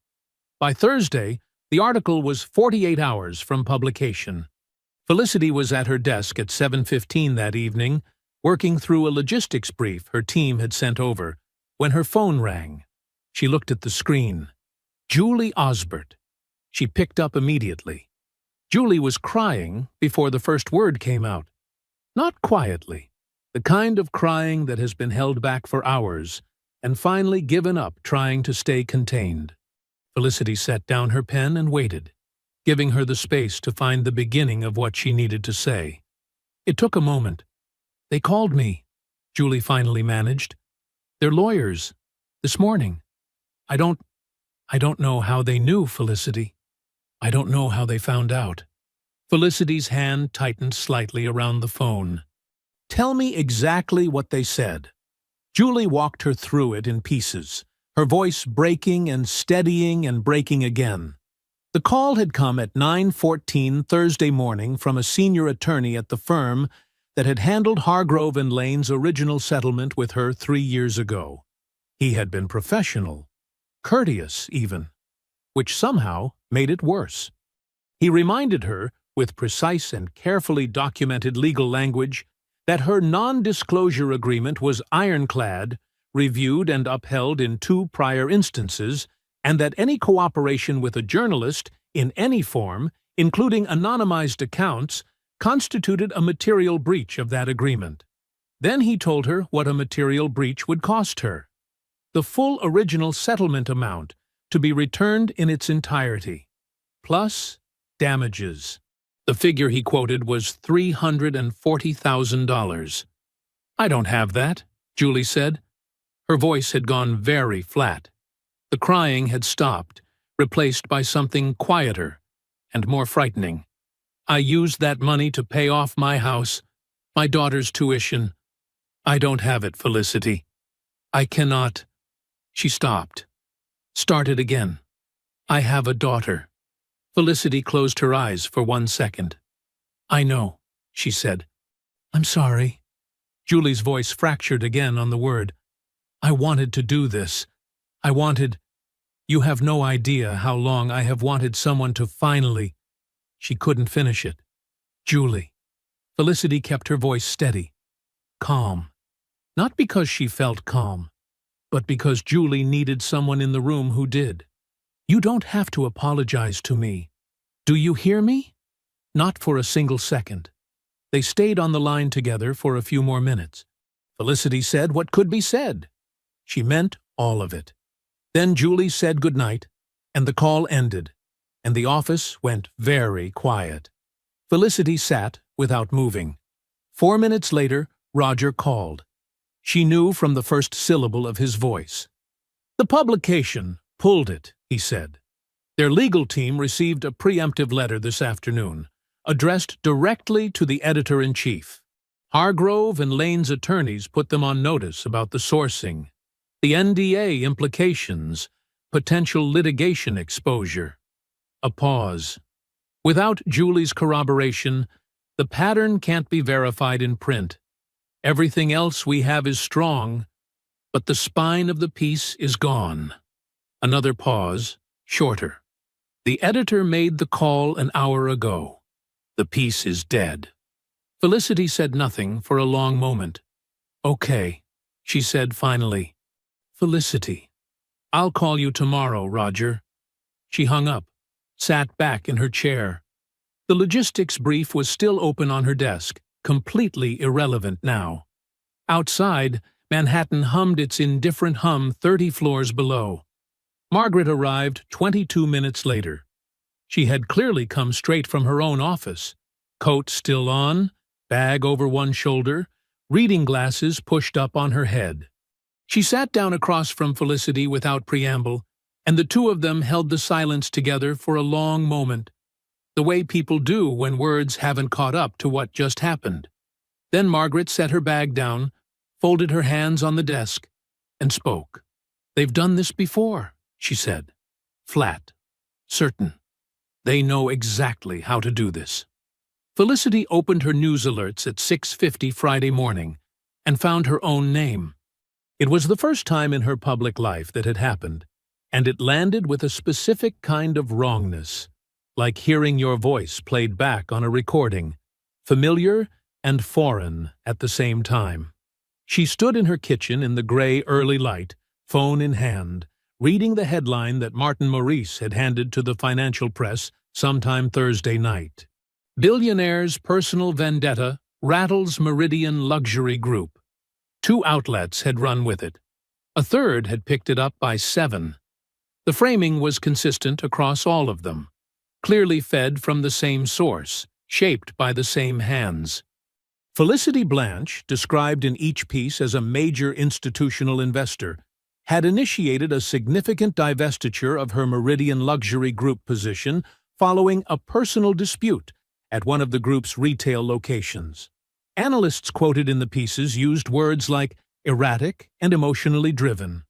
By Thursday, the article was 48 hours from publication. Felicity was at her desk at 7:15 that evening, working through a logistics brief her team had sent over, when her phone rang. She looked at the screen. Julie Osbert. She picked up immediately. Julie was crying before the first word came out. Not quietly, the kind of crying that has been held back for hours and finally given up trying to stay contained. Felicity set down her pen and waited, giving her the space to find the beginning of what she needed to say. It took a moment. "They called me," Julie finally managed. "They're lawyers. This morning. I don't know how they knew, Felicity. I don't know how they found out." Felicity's hand tightened slightly around the phone. "Tell me exactly what they said." Julie walked her through it in pieces, her voice breaking and steadying and breaking again. The call had come at 9:14 Thursday morning from a senior attorney at the firm that had handled Hargrove and Lane's original settlement with her 3 years ago. He had been professional, courteous even, which somehow made it worse. He reminded her, with precise and carefully documented legal language, that her non-disclosure agreement was ironclad, reviewed and upheld in 2 prior instances, and that any cooperation with a journalist, in any form, including anonymized accounts, constituted a material breach of that agreement. Then he told her what a material breach would cost her. The full original settlement amount, to be returned in its entirety, plus damages. The figure he quoted was $340,000. "I don't have that," Julie said. Her voice had gone very flat. The crying had stopped, replaced by something quieter and more frightening. "I used that money to pay off my house, my daughter's tuition. I don't have it, Felicity. I cannot. She stopped. Started again. I have a daughter. Felicity closed her eyes for 1 second. I know, she said. I'm sorry. Julie's voice fractured again on the word. I wanted to do this. I wanted... You have no idea how long I have wanted someone to finally... She couldn't finish it. Julie. Felicity kept her voice steady. Calm. Not because she felt calm, but because Julie needed someone in the room who did. You don't have to apologize to me. Do you hear me? Not for a single second. They stayed on the line together for a few more minutes. Felicity said what could be said. She meant all of it. Then Julie said goodnight, and the call ended, and the office went very quiet. Felicity sat without moving. 4 minutes later, Roger called. She knew from the first syllable of his voice. The publication pulled it, he said. Their legal team received a preemptive letter this afternoon, addressed directly to the editor-in-chief. Hargrove and Lane's attorneys put them on notice about the sourcing, the NDA implications, potential litigation exposure. A pause. Without Julie's corroboration, the pattern can't be verified in print. Everything else we have is strong, but the spine of the piece is gone. Another pause, shorter. The editor made the call an hour ago. The piece is dead. Felicity said nothing for a long moment. Okay, she said finally. Felicity. I'll call you tomorrow, Roger. She hung up, sat back in her chair. The logistics brief was still open on her desk, completely irrelevant now. Outside, Manhattan hummed its indifferent hum 30 floors below. Margaret arrived 22 minutes later. She had clearly come straight from her own office. Coat still on, bag over one shoulder, reading glasses pushed up on her head. She sat down across from Felicity without preamble, and the two of them held the silence together for a long moment, the way people do when words haven't caught up to what just happened. Then Margaret set her bag down, folded her hands on the desk, and spoke. They've done this before, she said. Flat. Certain. They know exactly how to do this. Felicity opened her news alerts at 6:50 Friday morning and found her own name. It was the first time in her public life that had happened, and it landed with a specific kind of wrongness, like hearing your voice played back on a recording, familiar and foreign at the same time. She stood in her kitchen in the gray early light, phone in hand, reading the headline that Martin Maurice had handed to the financial press sometime Thursday night. Billionaire's personal vendetta rattles Meridian Luxury Group. 2 outlets had run with it. A third had picked it up by 7. The framing was consistent across all of them, clearly fed from the same source, shaped by the same hands. Felicity Blanche, described in each piece as a major institutional investor, had initiated a significant divestiture of her Meridian Luxury Group position following a personal dispute at one of the group's retail locations. Analysts quoted in the pieces used words like erratic and emotionally driven.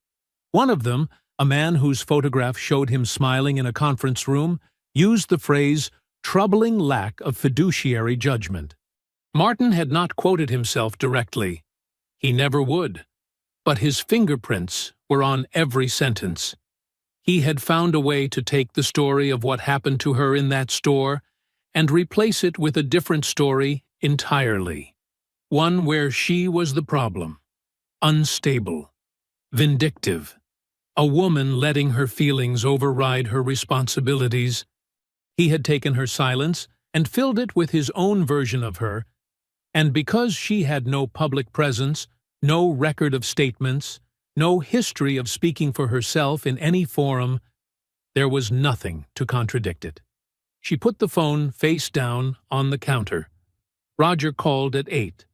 One of them, a man whose photograph showed him smiling in a conference room, used the phrase troubling lack of fiduciary judgment. Martin had not quoted himself directly. He never would. But his fingerprints were on every sentence. He had found a way to take the story of what happened to her in that store and replace it with a different story entirely. One where she was the problem. Unstable. Vindictive. A woman letting her feelings override her responsibilities. He had taken her silence and filled it with his own version of her, and because she had no public presence, no record of statements, no history of speaking for herself in any forum, there was nothing to contradict it. She put the phone face down on the counter. Roger called at 8.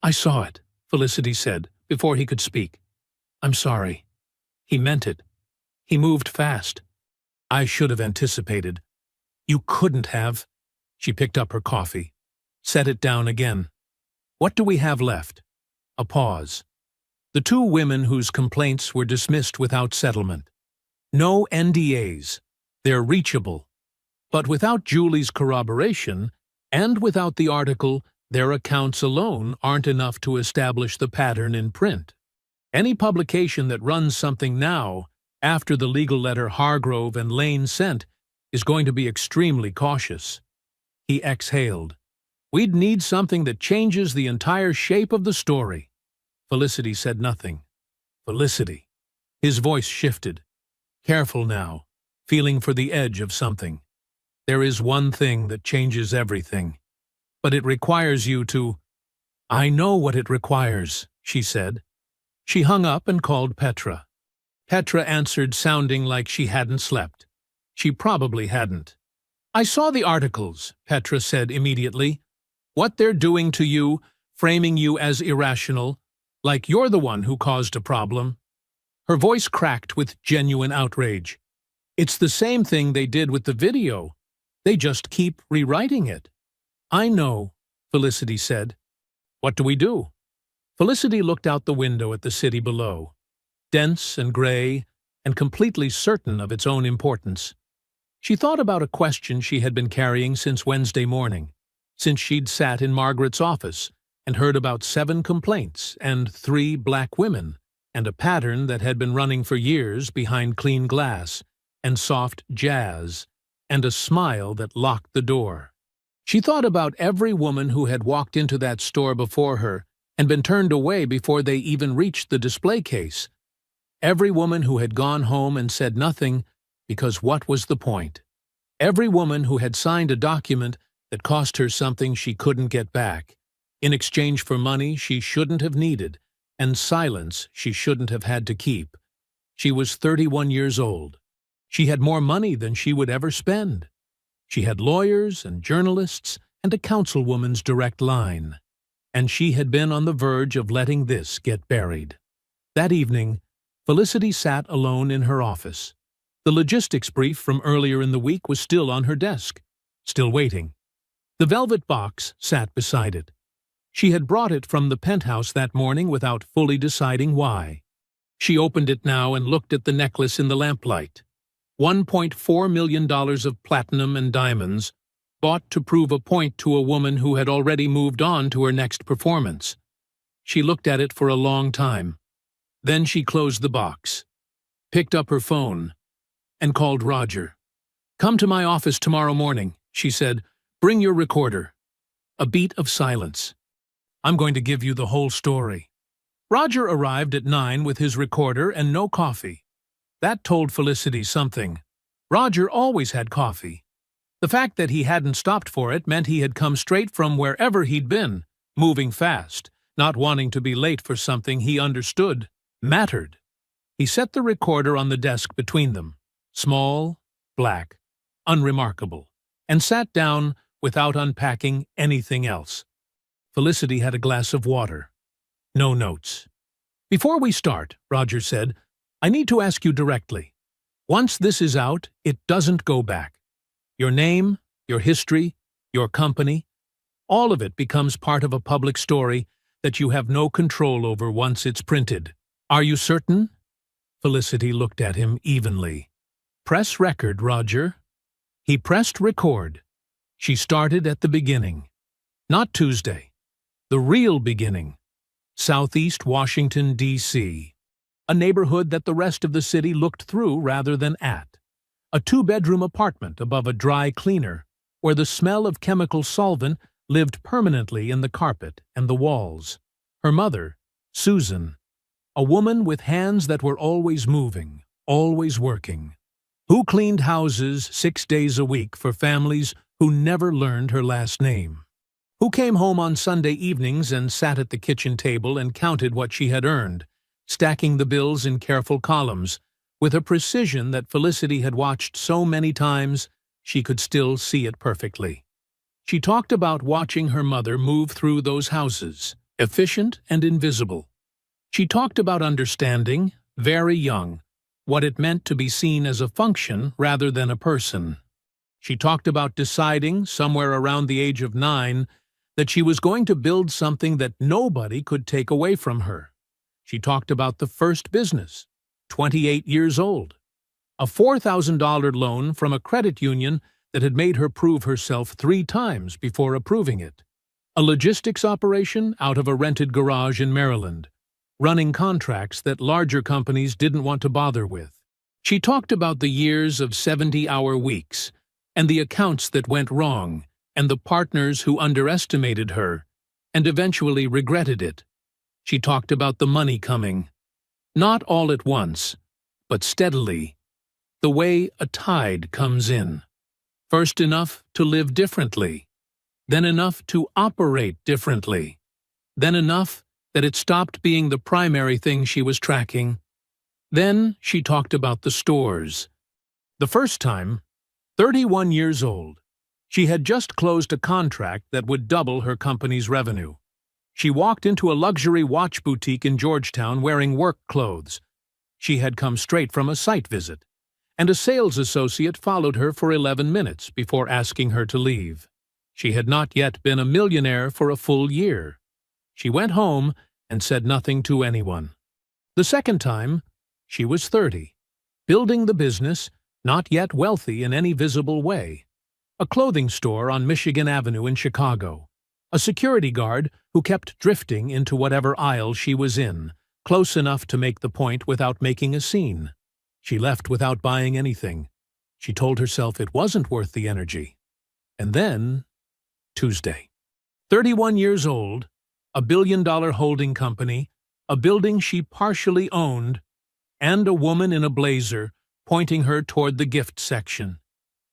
I saw it, Felicity said, before he could speak. I'm sorry. He meant it. He moved fast. I should have anticipated. You couldn't have. She picked up her coffee, set it down again. What do we have left? A pause. The two women whose complaints were dismissed without settlement. No NDAs. They're reachable. But without Julie's corroboration, and without the article, their accounts alone aren't enough to establish the pattern in print. Any publication that runs something now, after the legal letter Hargrove and Lane sent, is going to be extremely cautious. He exhaled. We'd need something that changes the entire shape of the story. Felicity said nothing. Felicity. His voice shifted. Careful now, feeling for the edge of something. There is one thing that changes everything. But it requires you to— I know what it requires, she said. She hung up and called Petra. Petra answered, sounding like she hadn't slept. She probably hadn't. I saw the articles, Petra said immediately. What they're doing to you, framing you as irrational, like you're the one who caused a problem. Her voice cracked with genuine outrage. It's the same thing they did with the video. They just keep rewriting it. I know, Felicity said. What do we do? Felicity looked out the window at the city below, dense and gray and completely certain of its own importance. She thought about a question she had been carrying since Wednesday morning, since she'd sat in Margaret's office and heard about 7 complaints and 3 black women, and a pattern that had been running for years behind clean glass and soft jazz, and a smile that locked the door. She thought about every woman who had walked into that store before her and been turned away before they even reached the display case. Every woman who had gone home and said nothing, because what was the point? Every woman who had signed a document that cost her something she couldn't get back, in exchange for money she shouldn't have needed, and silence she shouldn't have had to keep. She was 31 years old. She had more money than she would ever spend. She had lawyers and journalists and a councilwoman's direct line. And she had been on the verge of letting this get buried. That evening, Felicity sat alone in her office. The logistics brief from earlier in the week was still on her desk, still waiting. The velvet box sat beside it. She had brought it from the penthouse that morning without fully deciding why. She opened it now and looked at the necklace in the lamplight. $1.4 million of platinum and diamonds, bought to prove a point to a woman who had already moved on to her next performance. She looked at it for a long time. Then she closed the box, picked up her phone, and called Roger. "Come to my office tomorrow morning," she said. "Bring your recorder." A beat of silence. "I'm going to give you the whole story." Roger arrived at 9 with his recorder and no coffee. That told Felicity something. Roger always had coffee. The fact that he hadn't stopped for it meant he had come straight from wherever he'd been, moving fast, not wanting to be late for something he understood mattered. He set the recorder on the desk between them, small, black, unremarkable, and sat down without unpacking anything else. Felicity had a glass of water. No notes. "Before we start," Roger said, "I need to ask you directly. Once this is out, it doesn't go back. Your name, your history, your company, all of it becomes part of a public story that you have no control over once it's printed. Are you certain?" Felicity looked at him evenly. "Press record, Roger." He pressed record. She started at the beginning. Not Tuesday. The real beginning. Southeast Washington, D.C. A neighborhood that the rest of the city looked through rather than at. A 2-bedroom apartment above a dry cleaner, where the smell of chemical solvent lived permanently in the carpet and the walls. Her mother, Susan, a woman with hands that were always moving, always working, who cleaned houses 6 days a week for families who never learned her last name, who came home on Sunday evenings and sat at the kitchen table and counted what she had earned, stacking the bills in careful columns, with a precision that Felicity had watched so many times she could still see it perfectly. She talked about watching her mother move through those houses, efficient and invisible. She talked about understanding, very young, what it meant to be seen as a function rather than a person. She talked about deciding, somewhere around the age of 9, that she was going to build something that nobody could take away from her. She talked about the first business, 28 years old, a $4,000 loan from a credit union that had made her prove herself 3 times before approving it, a logistics operation out of a rented garage in Maryland, running contracts that larger companies didn't want to bother with. She talked about the years of 70-hour weeks, and the accounts that went wrong, and the partners who underestimated her, and eventually regretted it. She talked about the money coming, not all at once, but steadily, the way a tide comes in. First enough to live differently, then enough to operate differently, then enough that it stopped being the primary thing she was tracking. Then she talked about the stores. The first time, 31 years old, she had just closed a contract that would double her company's revenue. She walked into a luxury watch boutique in Georgetown wearing work clothes. She had come straight from a site visit, and a sales associate followed her for 11 minutes before asking her to leave. She had not yet been a millionaire for a full year. She went home and said nothing to anyone. The second time, she was 30, building the business, not yet wealthy in any visible way. A clothing store on Michigan Avenue in Chicago. A security guard who kept drifting into whatever aisle she was in, close enough to make the point without making a scene. She left without buying anything. She told herself it wasn't worth the energy. And then, Tuesday. 31 years old, a billion-dollar holding company, a building she partially owned, and a woman in a blazer pointing her toward the gift section.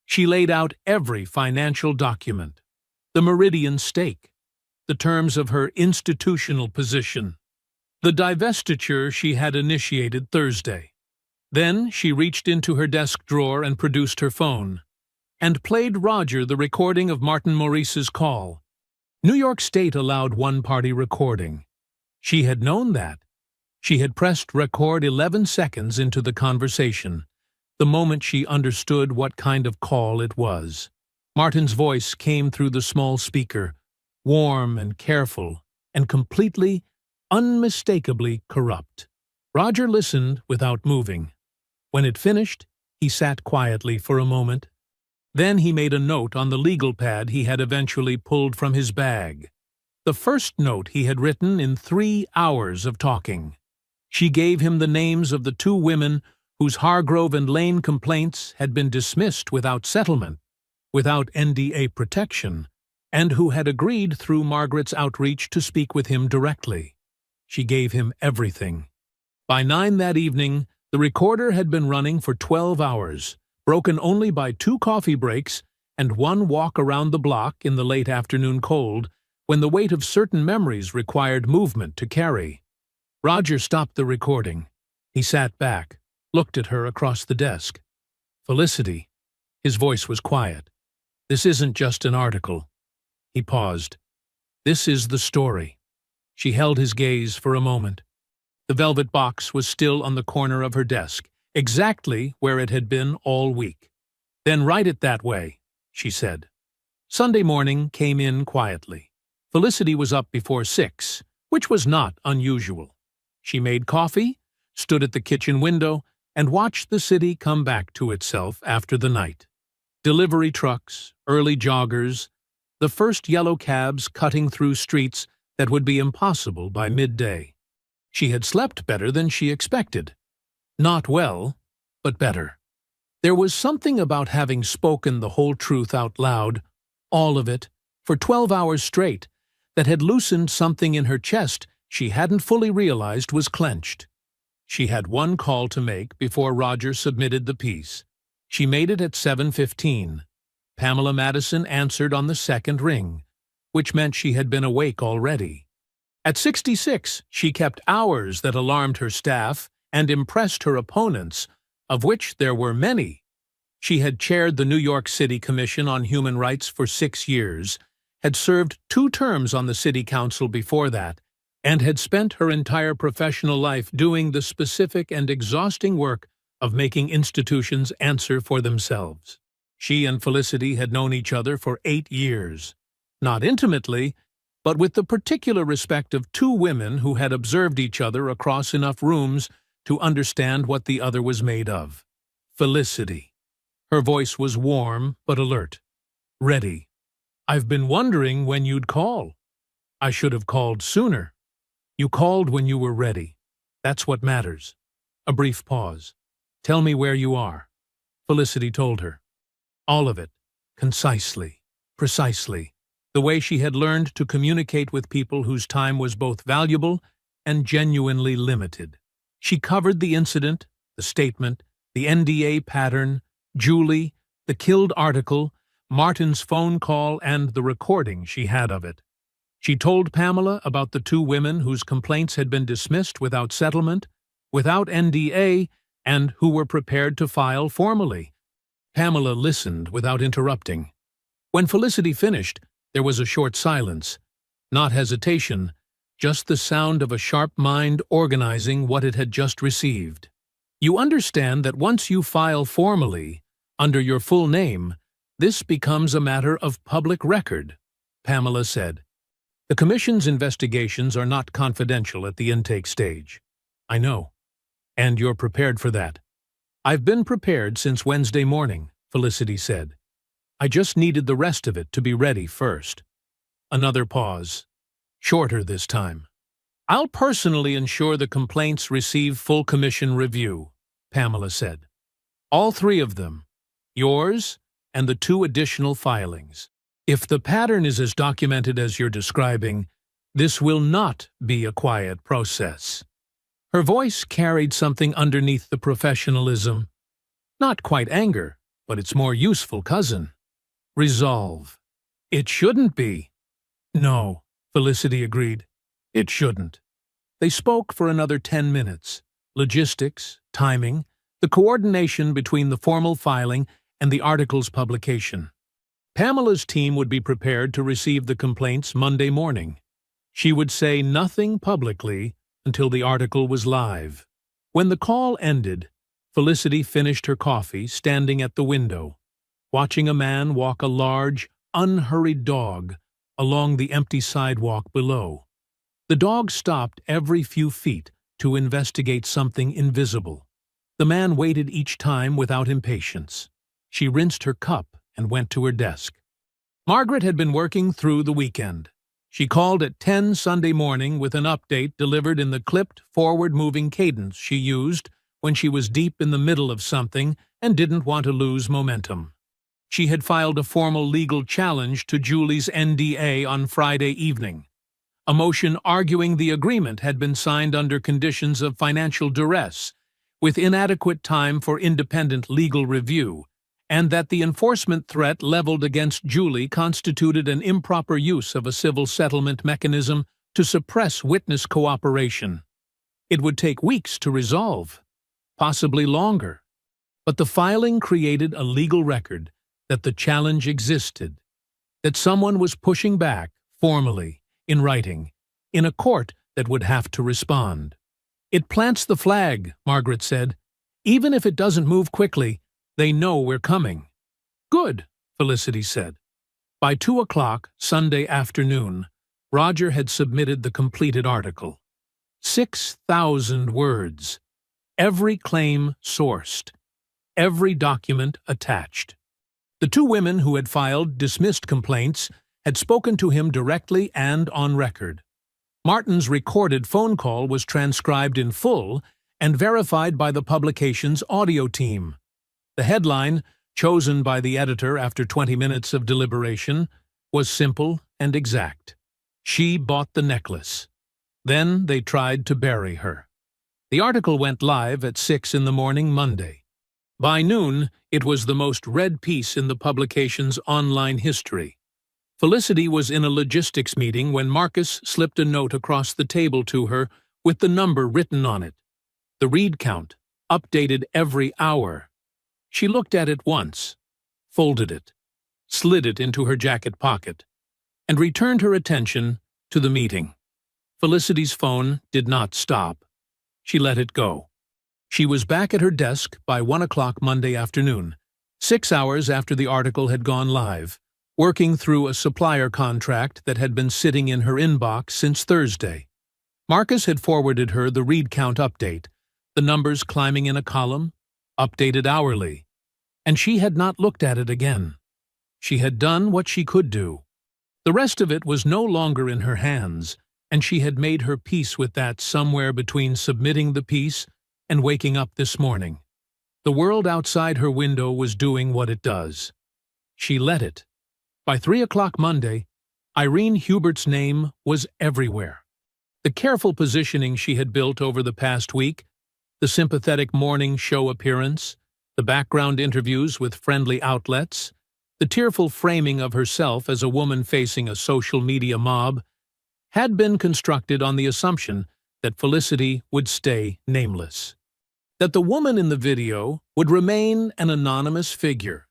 She laid out every financial document, the Meridian stake, the terms of her institutional position, the divestiture she had initiated Thursday. Then she reached into her desk drawer and produced her phone, and played Roger the recording of Martin Maurice's call. New York State allowed one-party recording. She had known that. She had pressed record 11 seconds into the conversation, the moment she understood what kind of call it was. Martin's voice came through the small speaker, warm and careful, and completely, unmistakably corrupt. Roger listened without moving. When it finished, he sat quietly for a moment. Then he made a note on the legal pad he had eventually pulled from his bag. The first note he had written in 3 hours of talking. She gave him the names of the 2 women whose Hargrove and Lane complaints had been dismissed without settlement, without NDA protection, and who had agreed through Margaret's outreach to speak with him directly. She gave him everything. By 9 that evening, the recorder had been running for 12 hours, broken only by 2 coffee breaks and 1 walk around the block in the late afternoon cold, when the weight of certain memories required movement to carry. Roger stopped the recording. He sat back, looked at her across the desk. "Felicity." His voice was quiet. "This isn't just an article." He paused. "This is the story." She held his gaze for a moment. The velvet box was still on the corner of her desk, exactly where it had been all week. "Then write it that way," she said. Sunday morning came in quietly. Felicity was up before 6, which was not unusual. She made coffee, stood at the kitchen window, and watched the city come back to itself after the night. Delivery trucks, early joggers, the first yellow cabs cutting through streets that would be impossible by midday. She had slept better than she expected. Not well, but better. There was something about having spoken the whole truth out loud, all of it, for 12 hours straight, that had loosened something in her chest she hadn't fully realized was clenched. She had 1 call to make before Roger submitted the piece. She made it at 7:15. Pamela Madison answered on the 2nd ring, which meant she had been awake already. At 66, she kept hours that alarmed her staff and impressed her opponents, of which there were many. She had chaired the New York City Commission on Human Rights for 6 years, had served 2 terms on the city council before that, and had spent her entire professional life doing the specific and exhausting work of making institutions answer for themselves. She and Felicity had known each other for 8 years. Not intimately, but with the particular respect of two women who had observed each other across enough rooms to understand what the other was made of. Felicity. Her voice was warm but alert. Ready. I've been wondering when you'd call. I should have called sooner. You called when you were ready. That's what matters. A brief pause. Tell me where you are. Felicity told her. All of it. Concisely. Precisely. The way she had learned to communicate with people whose time was both valuable and genuinely limited. She covered the incident, the statement, the NDA pattern, Julie, the killed article, Martin's phone call, and the recording she had of it. She told Pamela about the two women whose complaints had been dismissed without settlement, without NDA, and who were prepared to file formally. Pamela listened without interrupting. When Felicity finished, there was a short silence. Not hesitation, just the sound of a sharp mind organizing what it had just received. You understand that once you file formally, under your full name, this becomes a matter of public record, Pamela said. The Commission's investigations are not confidential at the intake stage. I know. And you're prepared for that. I've been prepared since Wednesday morning, Felicity said. I just needed the rest of it to be ready first. Another pause. Shorter this time. I'll personally ensure the complaints receive full Commission review, Pamela said. All three of them. Yours and the two additional filings. If the pattern is as documented as you're describing, this will not be a quiet process. Her voice carried something underneath the professionalism. Not quite anger, but its more useful cousin. Resolve. It shouldn't be. No, Felicity agreed. It shouldn't. They spoke for another 10 minutes. Logistics, timing, the coordination between the formal filing and the article's publication. Pamela's team would be prepared to receive the complaints Monday morning. She would say nothing publicly until the article was live. When the call ended, Felicity finished her coffee standing at the window, watching a man walk a large, unhurried dog along the empty sidewalk below. The dog stopped every few feet to investigate something invisible. The man waited each time without impatience. She rinsed her cup and went to her desk. Margaret had been working through the weekend. She called at 10 Sunday morning with an update delivered in the clipped, forward-moving cadence she used when she was deep in the middle of something and didn't want to lose momentum. She had filed a formal legal challenge to Julie's NDA on Friday evening. A motion arguing the agreement had been signed under conditions of financial duress, with inadequate time for independent legal review, and that the enforcement threat leveled against Julie constituted an improper use of a civil settlement mechanism to suppress witness cooperation. It would take weeks to resolve, possibly longer, but the filing created a legal record that the challenge existed, that someone was pushing back, formally, in writing, in a court that would have to respond. It plants the flag, Margaret said. Even if it doesn't move quickly, they know we're coming. Good, Felicity said. By 2 o'clock Sunday afternoon, Roger had submitted the completed article. 6,000 words. Every claim sourced. Every document attached. The two women who had filed dismissed complaints had spoken to him directly and on record. Martin's recorded phone call was transcribed in full and verified by the publication's audio team. The headline, chosen by the editor after 20 minutes of deliberation, was simple and exact. She bought the necklace. Then they tried to bury her. The article went live at 6 in the morning Monday. By noon, it was the most read piece in the publication's online history. Felicity was in a logistics meeting when Marcus slipped a note across the table to her with the number written on it. The read count, updated every hour. She looked at it once, folded it, slid it into her jacket pocket, and returned her attention to the meeting. Felicity's phone did not stop. She let it go. She was back at her desk by 1 o'clock Monday afternoon, 6 hours after the article had gone live, working through a supplier contract that had been sitting in her inbox since Thursday. Marcus had forwarded her the read count update, the numbers climbing in a column, updated hourly, and she had not looked at it again. She had done what she could do. The rest of it was no longer in her hands, and she had made her peace with that somewhere between submitting the piece and waking up this morning. The world outside her window was doing what it does. She let it. By 3 o'clock Monday, Irene Hubert's name was everywhere. The careful positioning she had built over the past week, the sympathetic morning show appearance, the background interviews with friendly outlets, the tearful framing of herself as a woman facing a social media mob, had been constructed on the assumption that Felicity would stay nameless. That the woman in the video would remain an anonymous figure,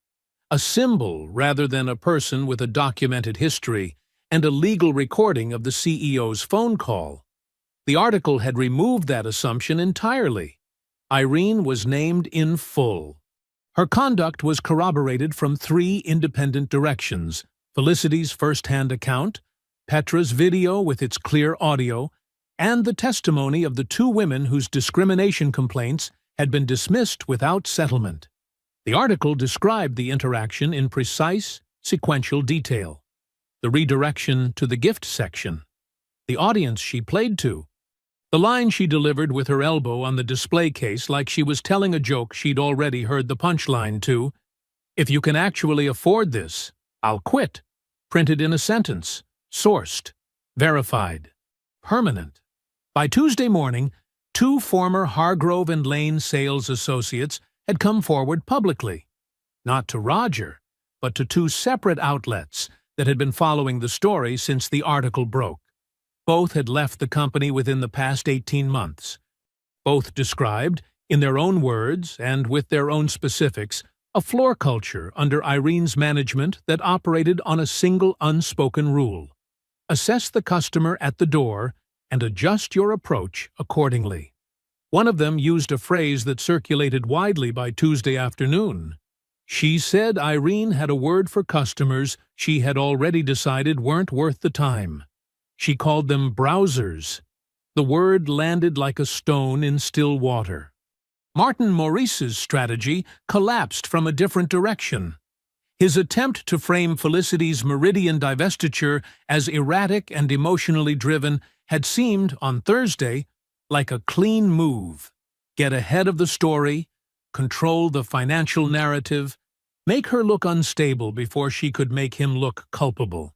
a symbol rather than a person with a documented history and a legal recording of the CEO's phone call. The article had removed that assumption entirely. Irene was named in full. Her conduct was corroborated from 3 independent directions: Felicity's first-hand account, Petra's video with its clear audio, and the testimony of the 2 women whose discrimination complaints had been dismissed without settlement. The article described the interaction in precise, sequential detail. The redirection to the gift section, the audience she played to, the line she delivered with her elbow on the display case like she was telling a joke she'd already heard the punchline to, "If you can actually afford this, I'll quit," printed in a sentence, sourced, verified, permanent. By Tuesday morning, 2 former Hargrove and Lane sales associates had come forward publicly, not to Roger, but to 2 separate outlets that had been following the story since the article broke. Both had left the company within the past 18 months. Both described, in their own words and with their own specifics, a floor culture under Irene's management that operated on a single unspoken rule: assess the customer at the door and adjust your approach accordingly. One of them used a phrase that circulated widely by Tuesday afternoon. She said Irene had a word for customers she had already decided weren't worth the time. She called them browsers. The word landed like a stone in still water. Martin Maurice's strategy collapsed from a different direction. His attempt to frame Felicity's Meridian divestiture as erratic and emotionally driven had seemed, on Thursday, like a clean move. Get ahead of the story, control the financial narrative, make her look unstable before she could make him look culpable.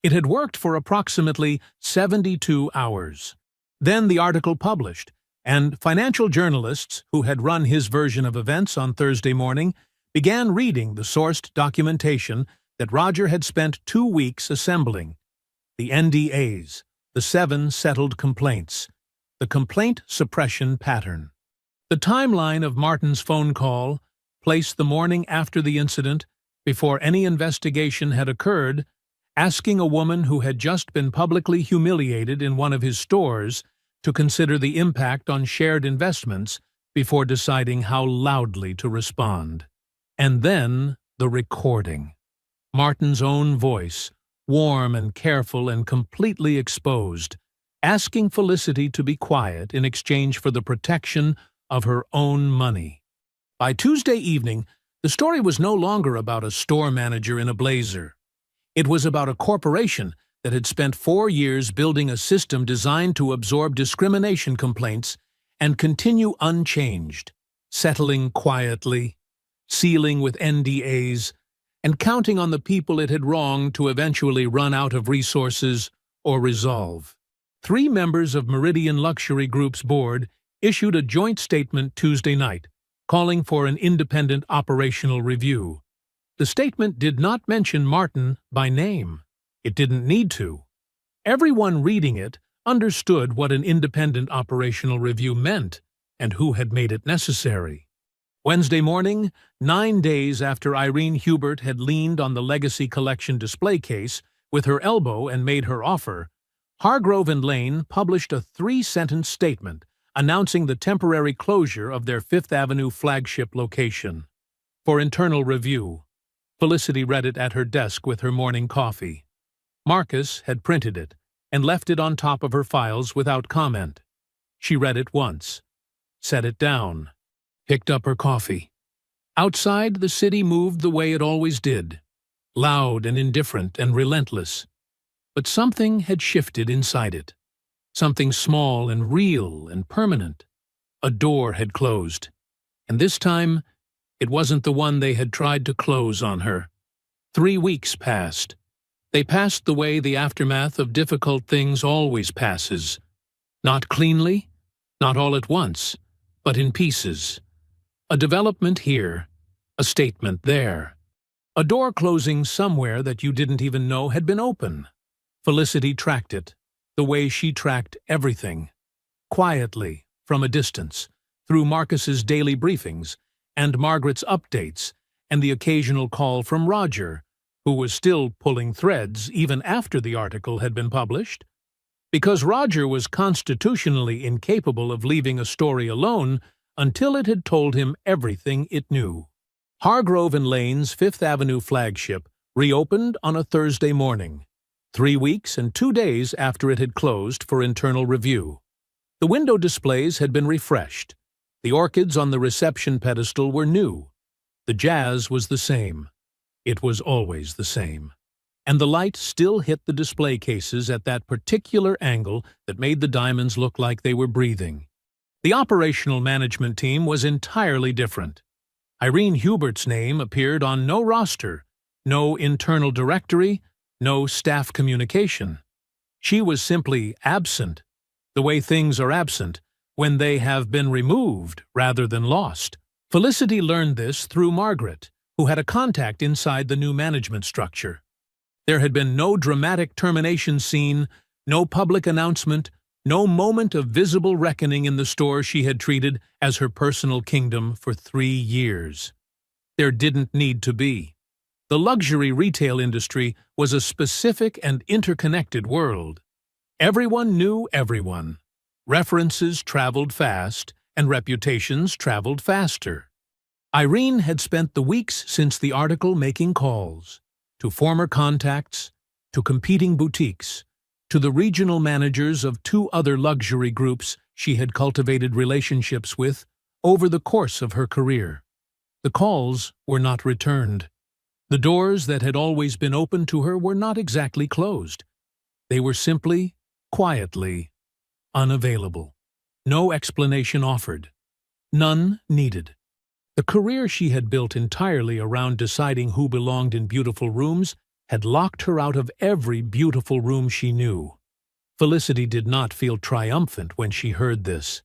It had worked for approximately 72 hours. Then the article published, and financial journalists who had run his version of events on Thursday morning began reading the sourced documentation that Roger had spent 2 weeks assembling. The NDAs, the 7 settled complaints, the complaint suppression pattern. The timeline of Martin's phone call, placed the morning after the incident, before any investigation had occurred, asking a woman who had just been publicly humiliated in one of his stores to consider the impact on shared investments before deciding how loudly to respond. And then the recording. Martin's own voice, warm and careful and completely exposed, asking Felicity to be quiet in exchange for the protection of her own money. By Tuesday evening, the story was no longer about a store manager in a blazer. It was about a corporation that had spent 4 years building a system designed to absorb discrimination complaints and continue unchanged, settling quietly, sealing with NDAs, and counting on the people it had wronged to eventually run out of resources or resolve. 3 members of Meridian Luxury Group's board issued a joint statement Tuesday night, calling for an independent operational review. The statement did not mention Martin by name. It didn't need to. Everyone reading it understood what an independent operational review meant and who had made it necessary. Wednesday morning, 9 days after Irene Hubert had leaned on the Legacy Collection display case with her elbow and made her offer, Hargrove and Lane published a 3-sentence statement announcing the temporary closure of their Fifth Avenue flagship location. For internal review. Felicity read it at her desk with her morning coffee. Marcus had printed it and left it on top of her files without comment. She read it once, set it down, picked up her coffee. Outside, the city moved the way it always did, loud and indifferent and relentless. But something had shifted inside it. Something small and real and permanent. A door had closed. And this time, it wasn't the one they had tried to close on her. 3 weeks passed. They passed the way the aftermath of difficult things always passes. Not cleanly, not all at once, but in pieces. A development here, a statement there. A door closing somewhere that you didn't even know had been open. Felicity tracked it, the way she tracked everything. Quietly, from a distance, through Marcus's daily briefings, and Margaret's updates, and the occasional call from Roger, who was still pulling threads even after the article had been published. Because Roger was constitutionally incapable of leaving a story alone until it had told him everything it knew. Hargrove and Lane's Fifth Avenue flagship reopened on a Thursday morning, 3 weeks and 2 days after it had closed for internal review. The window displays had been refreshed. The orchids on the reception pedestal were new. The jazz was the same. It was always the same. And the light still hit the display cases at that particular angle that made the diamonds look like they were breathing. The operational management team was entirely different. Irene Hubert's name appeared on no roster, no internal directory, no staff communication. She was simply absent, the way things are absent when they have been removed rather than lost. Felicity learned this through Margaret, who had a contact inside the new management structure. There had been no dramatic termination scene, no public announcement, no moment of visible reckoning in the store she had treated as her personal kingdom for 3 years. There didn't need to be. The luxury retail industry was a specific and interconnected world. Everyone knew everyone. References traveled fast, and reputations traveled faster. Irene had spent the weeks since the article making calls to former contacts, to competing boutiques, to the regional managers of 2 other luxury groups she had cultivated relationships with over the course of her career. The calls were not returned. The doors that had always been open to her were not exactly closed. They were simply, quietly, unavailable. No explanation offered. None needed. The career she had built entirely around deciding who belonged in beautiful rooms had locked her out of every beautiful room she knew. Felicity did not feel triumphant when she heard this.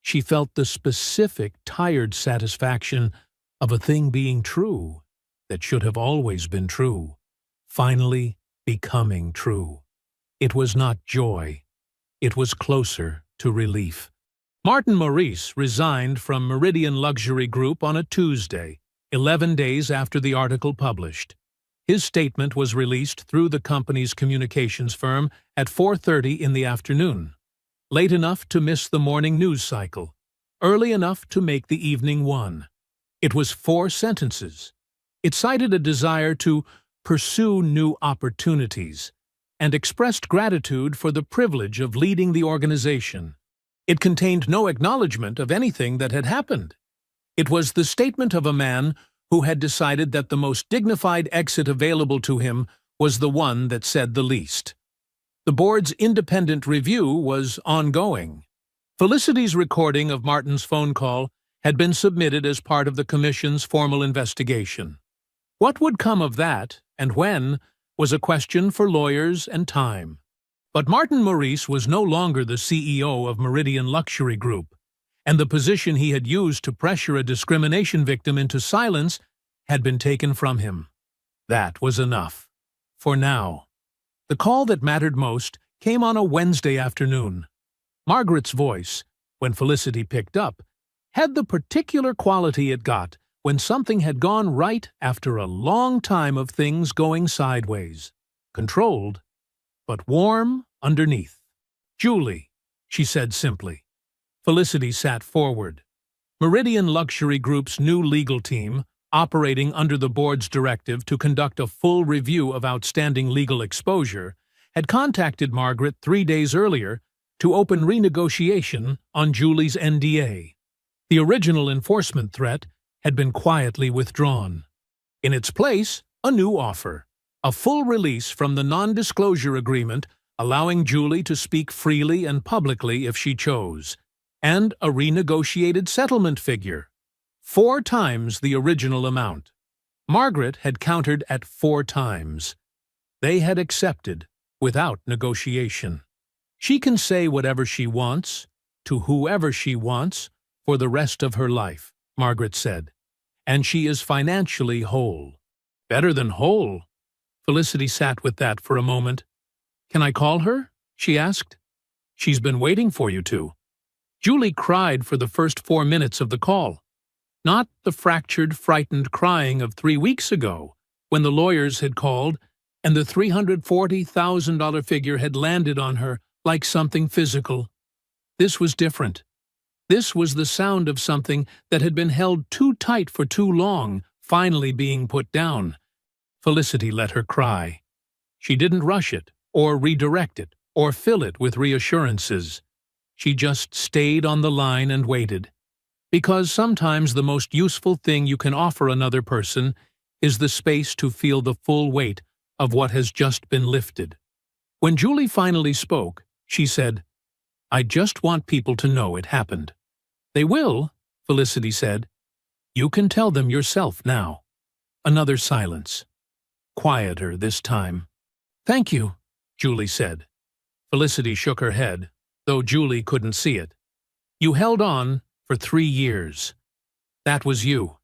She felt the specific, tired satisfaction of a thing being true that should have always been true, finally becoming true. It was not joy. It was closer to relief. Martin Maurice resigned from Meridian Luxury Group on a Tuesday, 11 days after the article published. His statement was released through the company's communications firm at 4:30 in the afternoon, late enough to miss the morning news cycle, early enough to make the evening one. It was 4 sentences. It cited a desire to pursue new opportunities and expressed gratitude for the privilege of leading the organization. It contained no acknowledgement of anything that had happened. It was the statement of a man who had decided that the most dignified exit available to him was the one that said the least. The board's independent review was ongoing. Felicity's recording of Martin's phone call had been submitted as part of the commission's formal investigation. What would come of that, and when, was a question for lawyers and time. But Martin Maurice was no longer the CEO of Meridian Luxury Group, and the position he had used to pressure a discrimination victim into silence had been taken from him. That was enough. For now. The call that mattered most came on a Wednesday afternoon. Margaret's voice, when Felicity picked up, had the particular quality it got when something had gone right after a long time of things going sideways. Controlled, but warm underneath. "Julie," she said simply. Felicity sat forward. Meridian Luxury Group's new legal team, operating under the board's directive to conduct a full review of outstanding legal exposure, had contacted Margaret 3 days earlier to open renegotiation on Julie's NDA. The original enforcement threat had been quietly withdrawn. In its place, a new offer, a full release from the non-disclosure agreement allowing Julie to speak freely and publicly if she chose, and a renegotiated settlement figure, 4 times the original amount. Margaret had countered at 4 times. They had accepted, without negotiation. She can say whatever she wants, to whoever she wants, for the rest of her life, Margaret said, and she is financially whole. Better than whole. Felicity sat with that for a moment. Can I call her? She asked. She's been waiting for you to. Julie cried for the first 4 minutes of the call. Not the fractured, frightened crying of 3 weeks ago, when the lawyers had called and the $340,000 figure had landed on her like something physical. This was different. This was the sound of something that had been held too tight for too long, finally being put down. Felicity let her cry. She didn't rush it, or redirect it, or fill it with reassurances. She just stayed on the line and waited. Because sometimes the most useful thing you can offer another person is the space to feel the full weight of what has just been lifted. When Julie finally spoke, she said, I just want people to know it happened. They will, Felicity said. You can tell them yourself now. Another silence. Quieter this time. Thank you, Julie said. Felicity shook her head, though Julie couldn't see it. You held on for 3 years. That was you.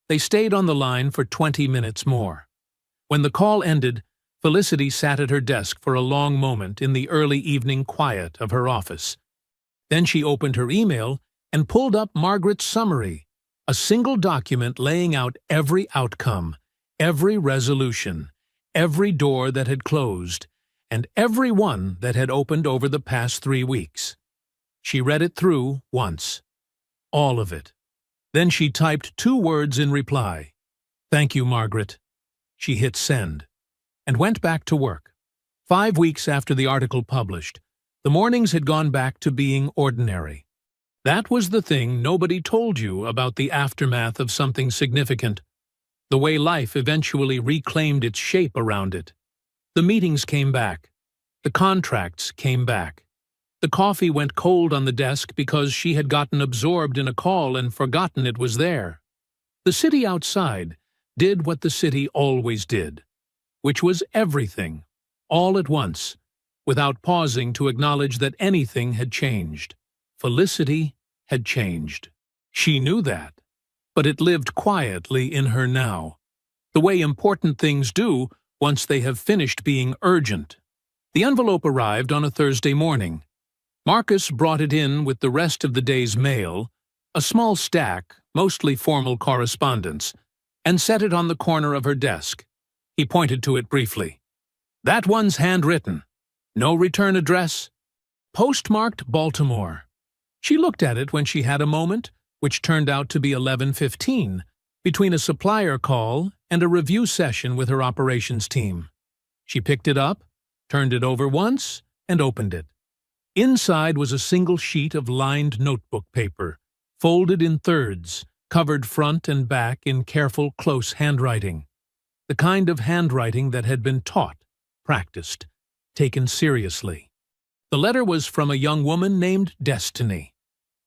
They stayed on the line for 20 minutes more. When the call ended, Felicity sat at her desk for a long moment in the early evening quiet of her office. Then she opened her email and pulled up Margaret's summary, a single document laying out every outcome, every resolution, every door that had closed, and every one that had opened over the past 3 weeks. She read it through once. All of it. Then she typed 2 words in reply. Thank you, Margaret. She hit send, and went back to work. 5 weeks after the article published, the mornings had gone back to being ordinary. That was the thing nobody told you about the aftermath of something significant, the way life eventually reclaimed its shape around it. The meetings came back. The contracts came back. The coffee went cold on the desk because she had gotten absorbed in a call and forgotten it was there. The city outside did what the city always did, which was everything, all at once, without pausing to acknowledge that anything had changed. Felicity had changed. She knew that, but it lived quietly in her now, the way important things do once they have finished being urgent. The envelope arrived on a Thursday morning. Marcus brought it in with the rest of the day's mail, a small stack, mostly formal correspondence, and set it on the corner of her desk. He pointed to it briefly. That one's handwritten. No return address. Postmarked Baltimore. She looked at it when she had a moment, which turned out to be 11:15, between a supplier call and a review session with her operations team. She picked it up, turned it over once, and opened it. Inside was a single sheet of lined notebook paper, folded in thirds, covered front and back in careful, close handwriting. The kind of handwriting that had been taught, practiced, taken seriously. The letter was from a young woman named Destiny.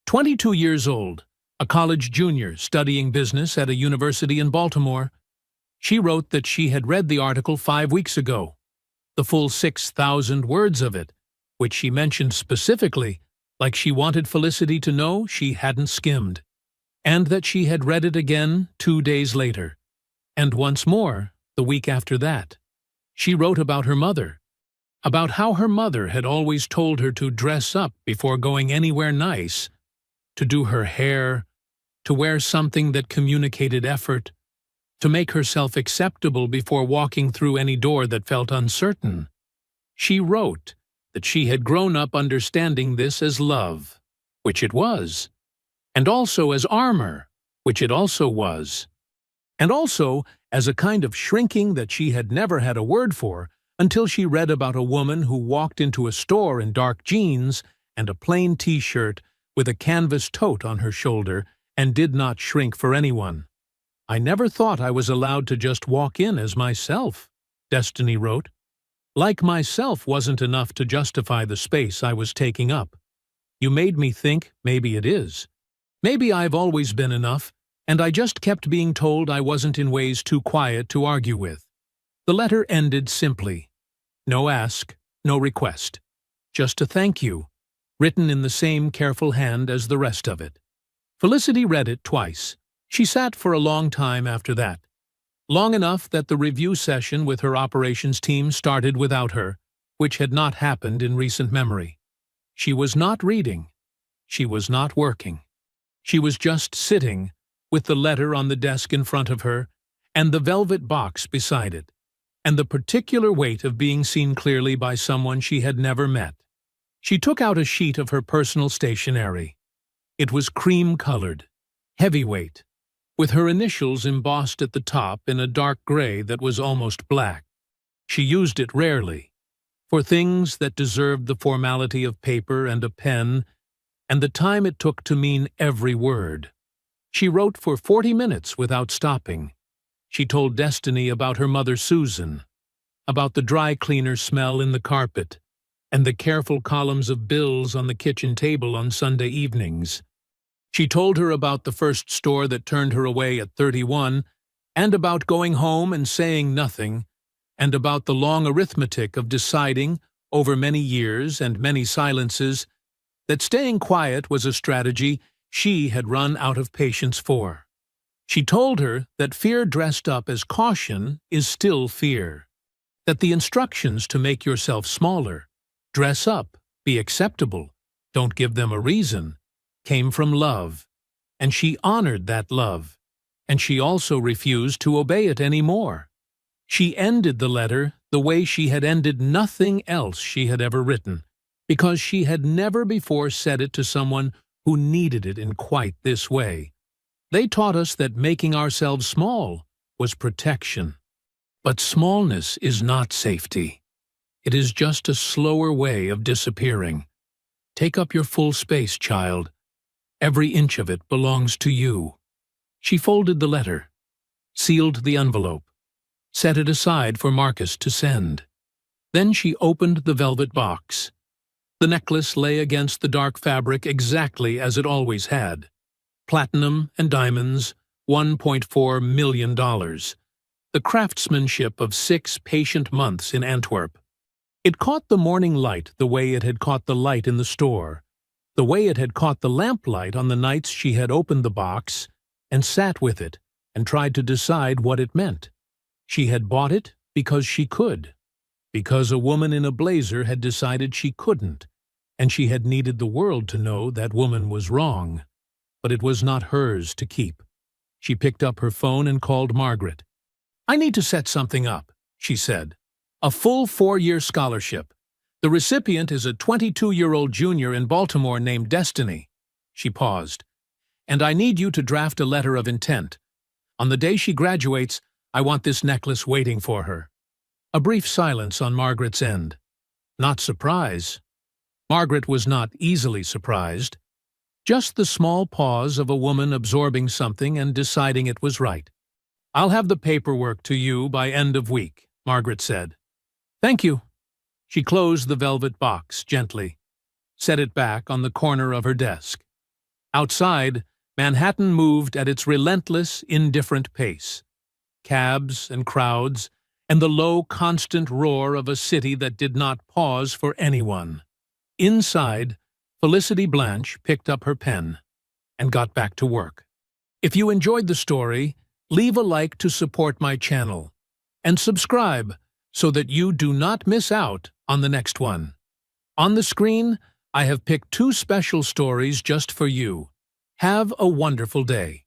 22 years old, a college junior studying business at a university in Baltimore. She wrote that she had read the article 5 weeks ago, the full 6,000 words of it, which she mentioned specifically, like she wanted Felicity to know she hadn't skimmed, and that she had read it again 2 days later, and once more the week after that. She wrote about her mother, about how her mother had always told her to dress up before going anywhere nice, to do her hair, to wear something that communicated effort, to make herself acceptable before walking through any door that felt uncertain. She wrote that she had grown up understanding this as love, which it was, and also as armor, which it also was. And also as a kind of shrinking that she had never had a word for until she read about a woman who walked into a store in dark jeans and a plain t-shirt with a canvas tote on her shoulder and did not shrink for anyone. "I never thought I was allowed to just walk in as myself," Destiny wrote. "Like myself wasn't enough to justify the space I was taking up. You made me think maybe it is. Maybe I've always been enough, and I just kept being told I wasn't in ways too quiet to argue with." The letter ended simply. No ask, no request. Just a thank you, written in the same careful hand as the rest of it. Felicity read it twice. She sat for a long time after that. Long enough that the review session with her operations team started without her, which had not happened in recent memory. She was not reading. She was not working. She was just sitting, with the letter on the desk in front of her, and the velvet box beside it, and the particular weight of being seen clearly by someone she had never met. She took out a sheet of her personal stationery. It was cream-colored, heavyweight, with her initials embossed at the top in a dark gray that was almost black. She used it rarely, for things that deserved the formality of paper and a pen, and the time it took to mean every word. She wrote for 40 minutes without stopping. She told Destiny about her mother Susan, about the dry cleaner smell in the carpet, and the careful columns of bills on the kitchen table on Sunday evenings. She told her about the first store that turned her away at 31, and about going home and saying nothing, and about the long arithmetic of deciding, over many years and many silences, that staying quiet was a strategy she had run out of patience for. She told her that fear dressed up as caution is still fear, that the instructions to make yourself smaller, dress up, be acceptable, don't give them a reason, came from love, and she honored that love, and she also refused to obey it anymore. She ended the letter the way she had ended nothing else she had ever written, because she had never before said it to someone who needed it in quite this way. They taught us that making ourselves small was protection. But smallness is not safety. It is just a slower way of disappearing. Take up your full space, child. Every inch of it belongs to you. She folded the letter, sealed the envelope, set it aside for Marcus to send. Then she opened the velvet box. The necklace lay against the dark fabric exactly as it always had. Platinum and diamonds, $1.4 million. The craftsmanship of 6 patient months in Antwerp. It caught the morning light the way it had caught the light in the store, the way it had caught the lamplight on the nights she had opened the box and sat with it and tried to decide what it meant. She had bought it because she could, because a woman in a blazer had decided she couldn't, and she had needed the world to know that woman was wrong. But it was not hers to keep. She picked up her phone and called Margaret. "I need to set something up," she said. "A full 4-year scholarship. The recipient is a 22-year-old junior in Baltimore named Destiny." She paused. "And I need you to draft a letter of intent. On the day she graduates, I want this necklace waiting for her." A brief silence on Margaret's end. Not surprise. Margaret was not easily surprised. Just the small pause of a woman absorbing something and deciding it was right. "I'll have the paperwork to you by end of week," Margaret said. "Thank you." She closed the velvet box gently, set it back on the corner of her desk. Outside, Manhattan moved at its relentless, indifferent pace. Cabs and crowds, and the low, constant roar of a city that did not pause for anyone. Inside, Felicity Blanche picked up her pen and got back to work. If you enjoyed the story, leave a like to support my channel, and subscribe so that you do not miss out on the next one. On the screen, I have picked 2 special stories just for you. Have a wonderful day.